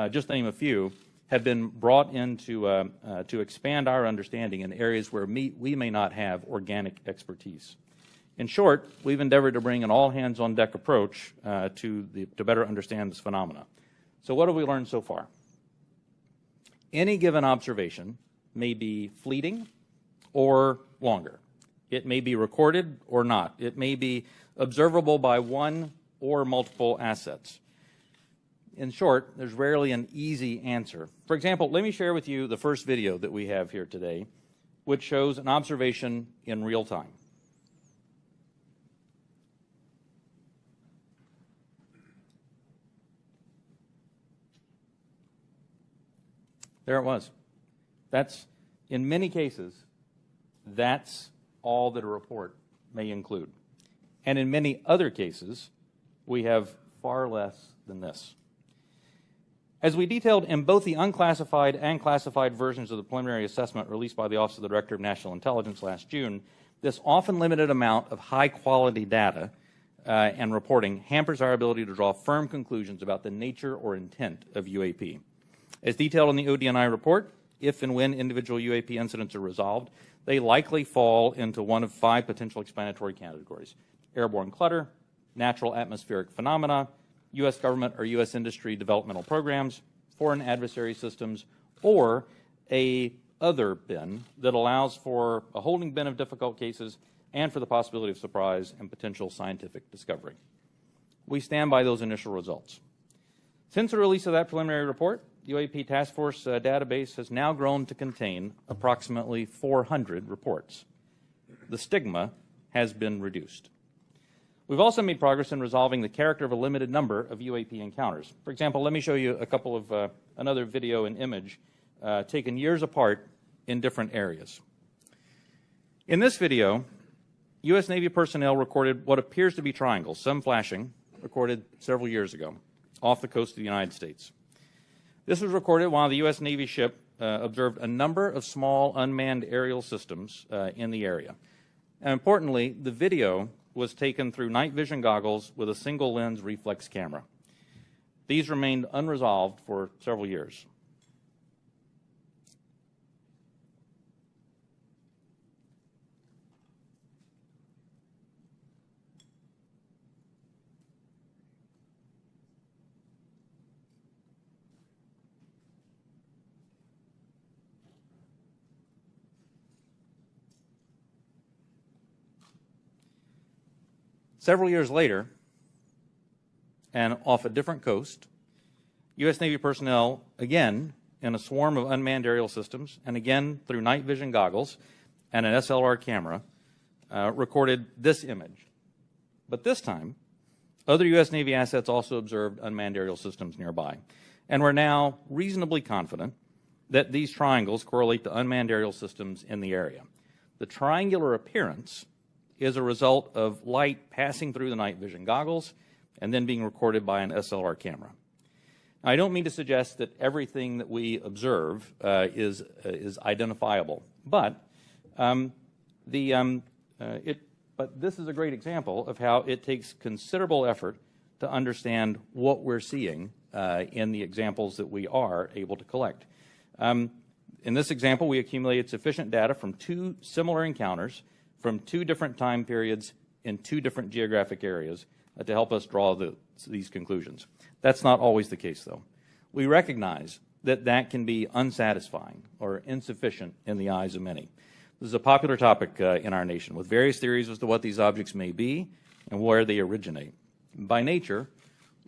just to name a few, have been brought in to expand our understanding in areas where we may not have organic expertise. In short, we've endeavored to bring an all-hands-on-deck approach to better understand this phenomena. So what have we learned so far? Any given observation may be fleeting or longer. It may be recorded or not. It may be observable by one or multiple assets. In short, there's rarely an easy answer. For example, let me share with you the first video that we have here today, which shows an observation in real time. There it was. That's, in many cases, that's all that a report may include. And in many other cases, we have far less than this. As we detailed in both the unclassified and classified versions of the preliminary assessment released by the Office of the Director of National Intelligence last June, this often limited amount of high-quality data and reporting hampers our ability to draw firm conclusions about the nature or intent of UAP. As detailed in the ODNI report, if and when individual UAP incidents are resolved, they likely fall into one of 5 potential explanatory categories: airborne clutter, natural atmospheric phenomena, U.S. government or U.S. industry developmental programs, foreign adversary systems, or a other bin that allows for a holding bin of difficult cases and for the possibility of surprise and potential scientific discovery. We stand by those initial results. Since the release of that preliminary report, the UAP Task Force database has now grown to contain approximately 400 reports. The stigma has been reduced. We've also made progress in resolving the character of a limited number of UAP encounters. For example, let me show you a couple of another video and image taken years apart in different areas. In this video, U.S. Navy personnel recorded what appears to be triangles, some flashing, recorded several years ago, off the coast of the United States. This was recorded while the U.S. Navy ship observed a number of small unmanned aerial systems in the area. And importantly, the video was taken through night vision goggles with a single lens reflex camera. These remained unresolved for several years. Several years later, and off a different coast, U.S. Navy personnel, again in a swarm of unmanned aerial systems, and again through night vision goggles and an SLR camera, recorded this image. But this time, other U.S. Navy assets also observed unmanned aerial systems nearby. And we're now reasonably confident that these triangles correlate to unmanned aerial systems in the area. The triangular appearance is a result of light passing through the night vision goggles and then being recorded by an SLR camera. Now, I don't mean to suggest that everything that we observe is identifiable, but this is a great example of how it takes considerable effort to understand what we're seeing in the examples that we are able to collect. In this example, we accumulated sufficient data from 2 similar encounters from 2 different time periods in 2 different geographic areas to help us draw these conclusions. That's not always the case, though. We recognize that that can be unsatisfying or insufficient in the eyes of many. This is a popular topic in our nation, with various theories as to what these objects may be and where they originate. By nature,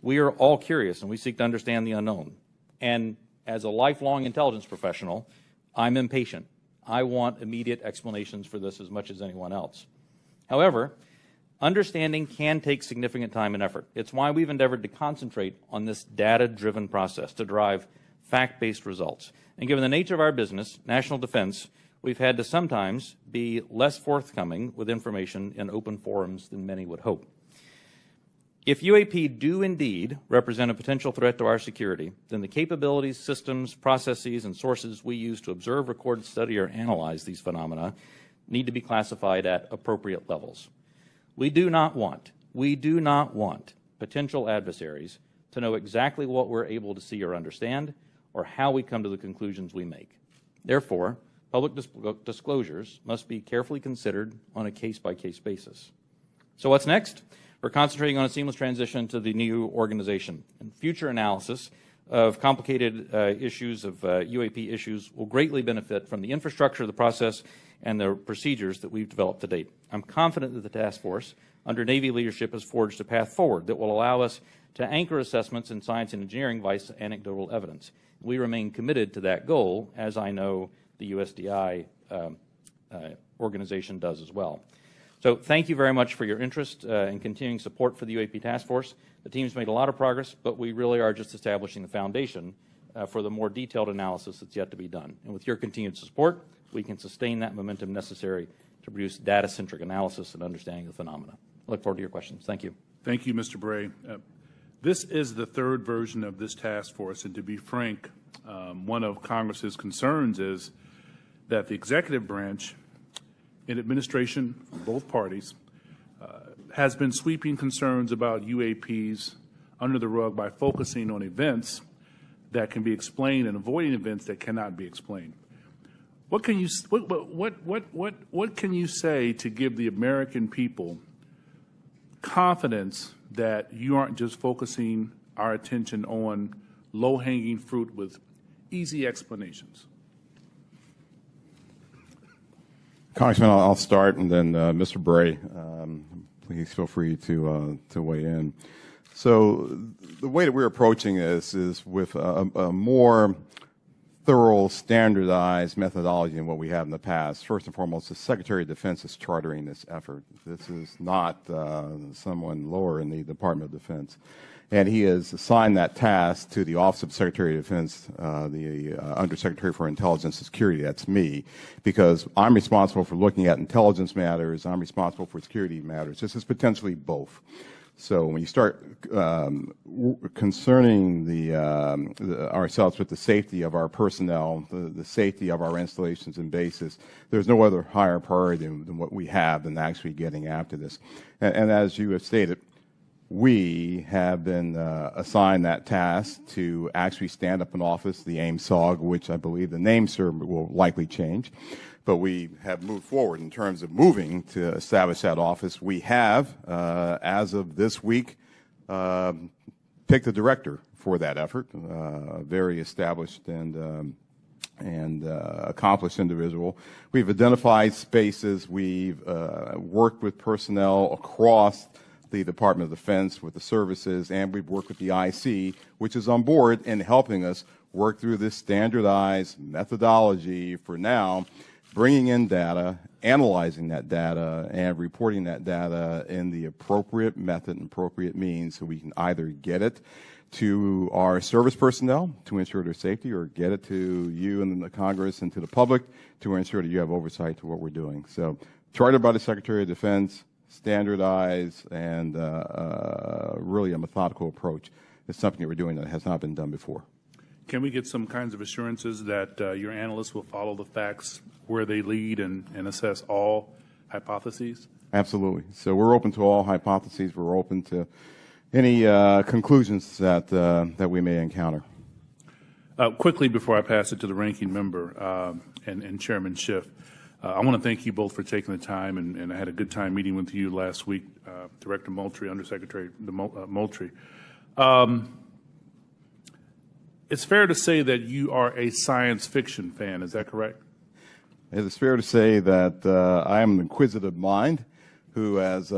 we are all curious and we seek to understand the unknown. And as a lifelong intelligence professional, I'm impatient. I want immediate explanations for this as much as anyone else. However, understanding can take significant time and effort. It's why we've endeavored to concentrate on this data-driven process to derive fact-based results. And given the nature of our business, national defense, we've had to sometimes be less forthcoming with information in open forums than many would hope. If UAP do indeed represent a potential threat to our security, then the capabilities, systems, processes, and sources we use to observe, record, study, or analyze these phenomena need to be classified at appropriate levels. We do not want potential adversaries to know exactly what we're able to see or understand, or how we come to the conclusions we make. Therefore, public disclosures must be carefully considered on a case-by-case basis. So what's next? We're concentrating on a seamless transition to the new organization. In future analysis, of complicated issues of UAP issues will greatly benefit from the infrastructure, the process, and the procedures that we've developed to date. I'm confident that the task force, under Navy leadership, has forged a path forward that will allow us to anchor assessments in science and engineering by anecdotal evidence. We remain committed to that goal, as I know the USDI organization does as well. So thank you very much for your interest and continuing support for the UAP Task Force. The team's made a lot of progress, but we really are just establishing the foundation for the more detailed analysis that's yet to be done. And with your continued support, we can sustain that momentum necessary to produce data-centric analysis and understanding of the phenomena. I look forward to your questions. Thank you. Thank you, Mr. Bray. This is the third version of this task force, and to be frank, one of Congress's concerns is that the executive branch in administration from both parties has been sweeping concerns about UAPs under the rug by focusing on events that can be explained and avoiding events that cannot be explained. What can you say to give the American people confidence that you aren't just focusing our attention on low-hanging fruit with easy explanations? Congressman, I'll start, and then Mr. Bray, please feel free to weigh in. So the way that we're approaching this is with a more thorough, standardized methodology than what we have in the past. First and foremost, the Secretary of Defense is chartering this effort. This is not someone lower in the Department of Defense. And he has assigned that task to the Office of Secretary of Defense, the Undersecretary for Intelligence and Security. That's me, because I'm responsible for looking at intelligence matters. I'm responsible for security matters. This is potentially both. So when you start concerning ourselves with the safety of our personnel, the safety of our installations and bases, there's no other higher priority than what we have than actually getting after this. And as you have stated, we have been assigned that task to actually stand up an office, the AIM-SOG, which I believe the name, sir, will likely change. But we have moved forward in terms of moving to establish that office. We have, as of this week, picked a director for that effort, a very established and accomplished individual. We've identified spaces. We've worked with personnel across the Department of Defense, with the services, and we've worked with the IC, which is on board in helping us work through this standardized methodology for now, bringing in data, analyzing that data, and reporting that data in the appropriate method and appropriate means so we can either get it to our service personnel to ensure their safety, or get it to you and the Congress and to the public to ensure that you have oversight to what we're doing. So, chartered by the Secretary of Defense, standardized, and really a methodical approach. It's something that we're doing that has not been done before. Can we get some kinds of assurances that your analysts will follow the facts where they lead and assess all hypotheses? Absolutely. So we're open to all hypotheses. We're open to any conclusions that we may encounter. Quickly, before I pass it to the ranking member and Chairman Schiff, I want to thank you both for taking the time, and I had a good time meeting with you last week, Director Moultrie, Undersecretary Moultrie. It's fair to say that you are a science fiction fan, is that correct? It is fair to say that I am an inquisitive mind who has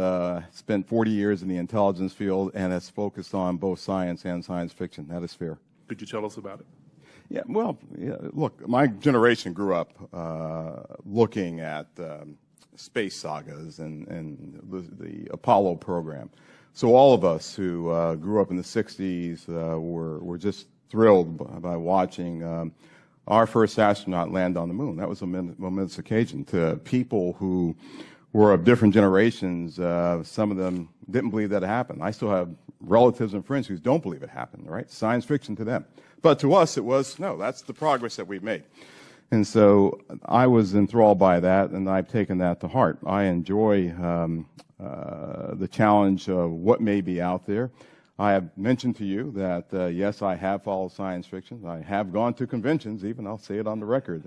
spent 40 years in the intelligence field and has focused on both science and science fiction. That is fair. Could you tell us about it? Yeah, well, look, my generation grew up looking at space sagas and the Apollo program. So all of us who grew up in the 60s were just thrilled by watching our first astronaut land on the moon. That was a momentous occasion. To people who were of different generations, some of them didn't believe that it happened. I still have relatives and friends who don't believe it happened, right? Science fiction to them. But to us, it was, no, that's the progress that we've made. And so I was enthralled by that, and I've taken that to heart. I enjoy the challenge of what may be out there. I have mentioned to you that, yes, I have followed science fiction. I have gone to conventions, even, I'll say it on the record,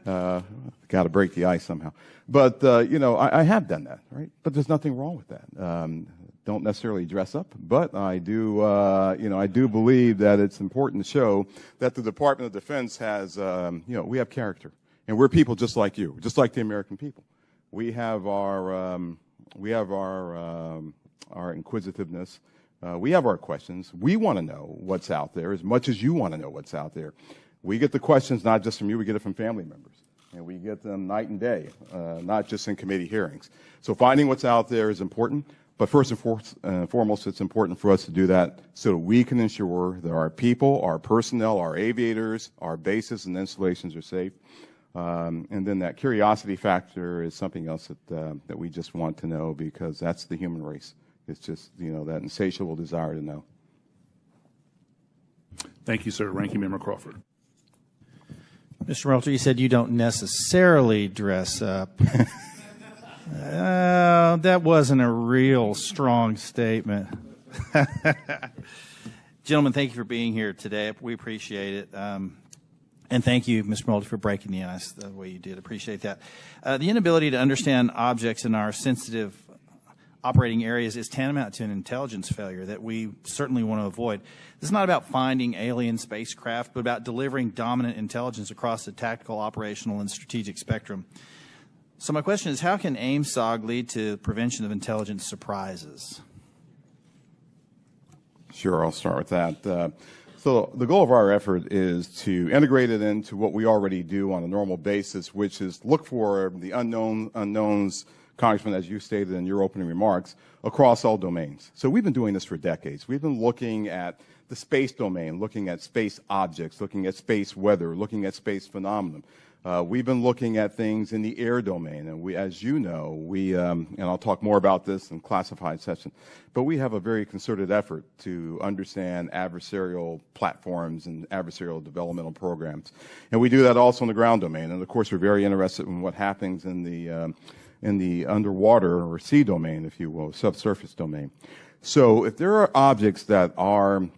Got to break the ice somehow. But, I have done that, right? But there's nothing wrong with that. Don't necessarily dress up, but I do, I do believe that it's important to show that the Department of Defense has, we have character. And we're people just like you, just like the American people. We have our inquisitiveness. We have our questions. We want to know what's out there as much as you want to know what's out there. We get the questions not just from you, we get it from family members. And we get them night and day, not just in committee hearings. So finding what's out there is important, but first and foremost, it's important for us to do that so that we can ensure that our people, our personnel, our aviators, our bases and installations are safe. And then that curiosity factor is something else that we just want to know, because that's the human race. It's just, that insatiable desire to know. Thank you, sir. Ranking Member Crawford. Mr. Moultrie, you said you don't necessarily dress up. That wasn't a real strong statement. Gentlemen, thank you for being here today. We appreciate it. And thank you, Mr. Moultrie, for breaking the ice the way you did. Appreciate that. The inability to understand objects in our sensitive operating areas is tantamount to an intelligence failure that we certainly want to avoid. This is not about finding alien spacecraft, but about delivering dominant intelligence across the tactical, operational, and strategic spectrum. So my question is, how can AIM-SOG lead to prevention of intelligence surprises? Sure, I'll start with that. So the goal of our effort is to integrate it into what we already do on a normal basis, which is look for the unknowns, Congressman, as you stated in your opening remarks, across all domains. So we've been doing this for decades. We've been looking at the space domain, looking at space objects, looking at space weather, looking at space phenomenon. We've been looking at things in the air domain, and we, as you know, and I'll talk more about this in classified session, but we have a very concerted effort to understand adversarial platforms and adversarial developmental programs. And we do that also in the ground domain. And of course, we're very interested in what happens in the underwater or sea domain, if you will, subsurface domain. So if there are objects that our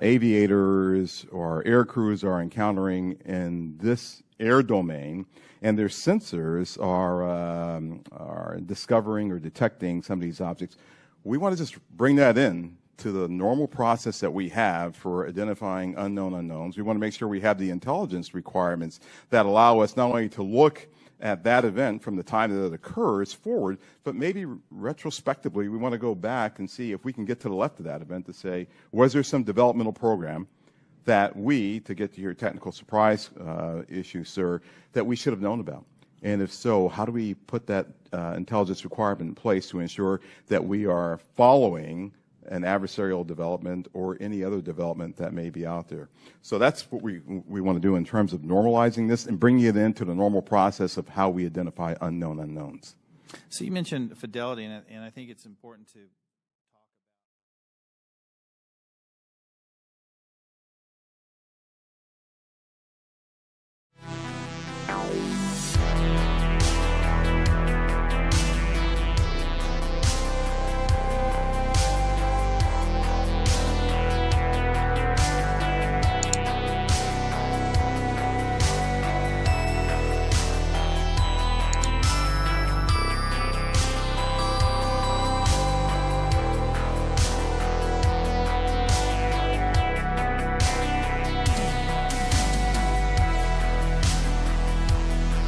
aviators or air crews are encountering in this air domain, and their sensors are discovering or detecting some of these objects, we want to just bring that in to the normal process that we have for identifying unknown unknowns. We want to make sure we have the intelligence requirements that allow us not only to look at that event from the time that it occurs forward, but maybe retrospectively we want to go back and see if we can get to the left of that event to say, was there some developmental program that we, to get to your technical surprise issue, sir, that we should have known about? And if so, how do we put that intelligence requirement in place to ensure that we are following an adversarial development or any other development that may be out there? So that's what we want to do in terms of normalizing this and bringing it into the normal process of how we identify unknown unknowns. So you mentioned fidelity, and I think it's important to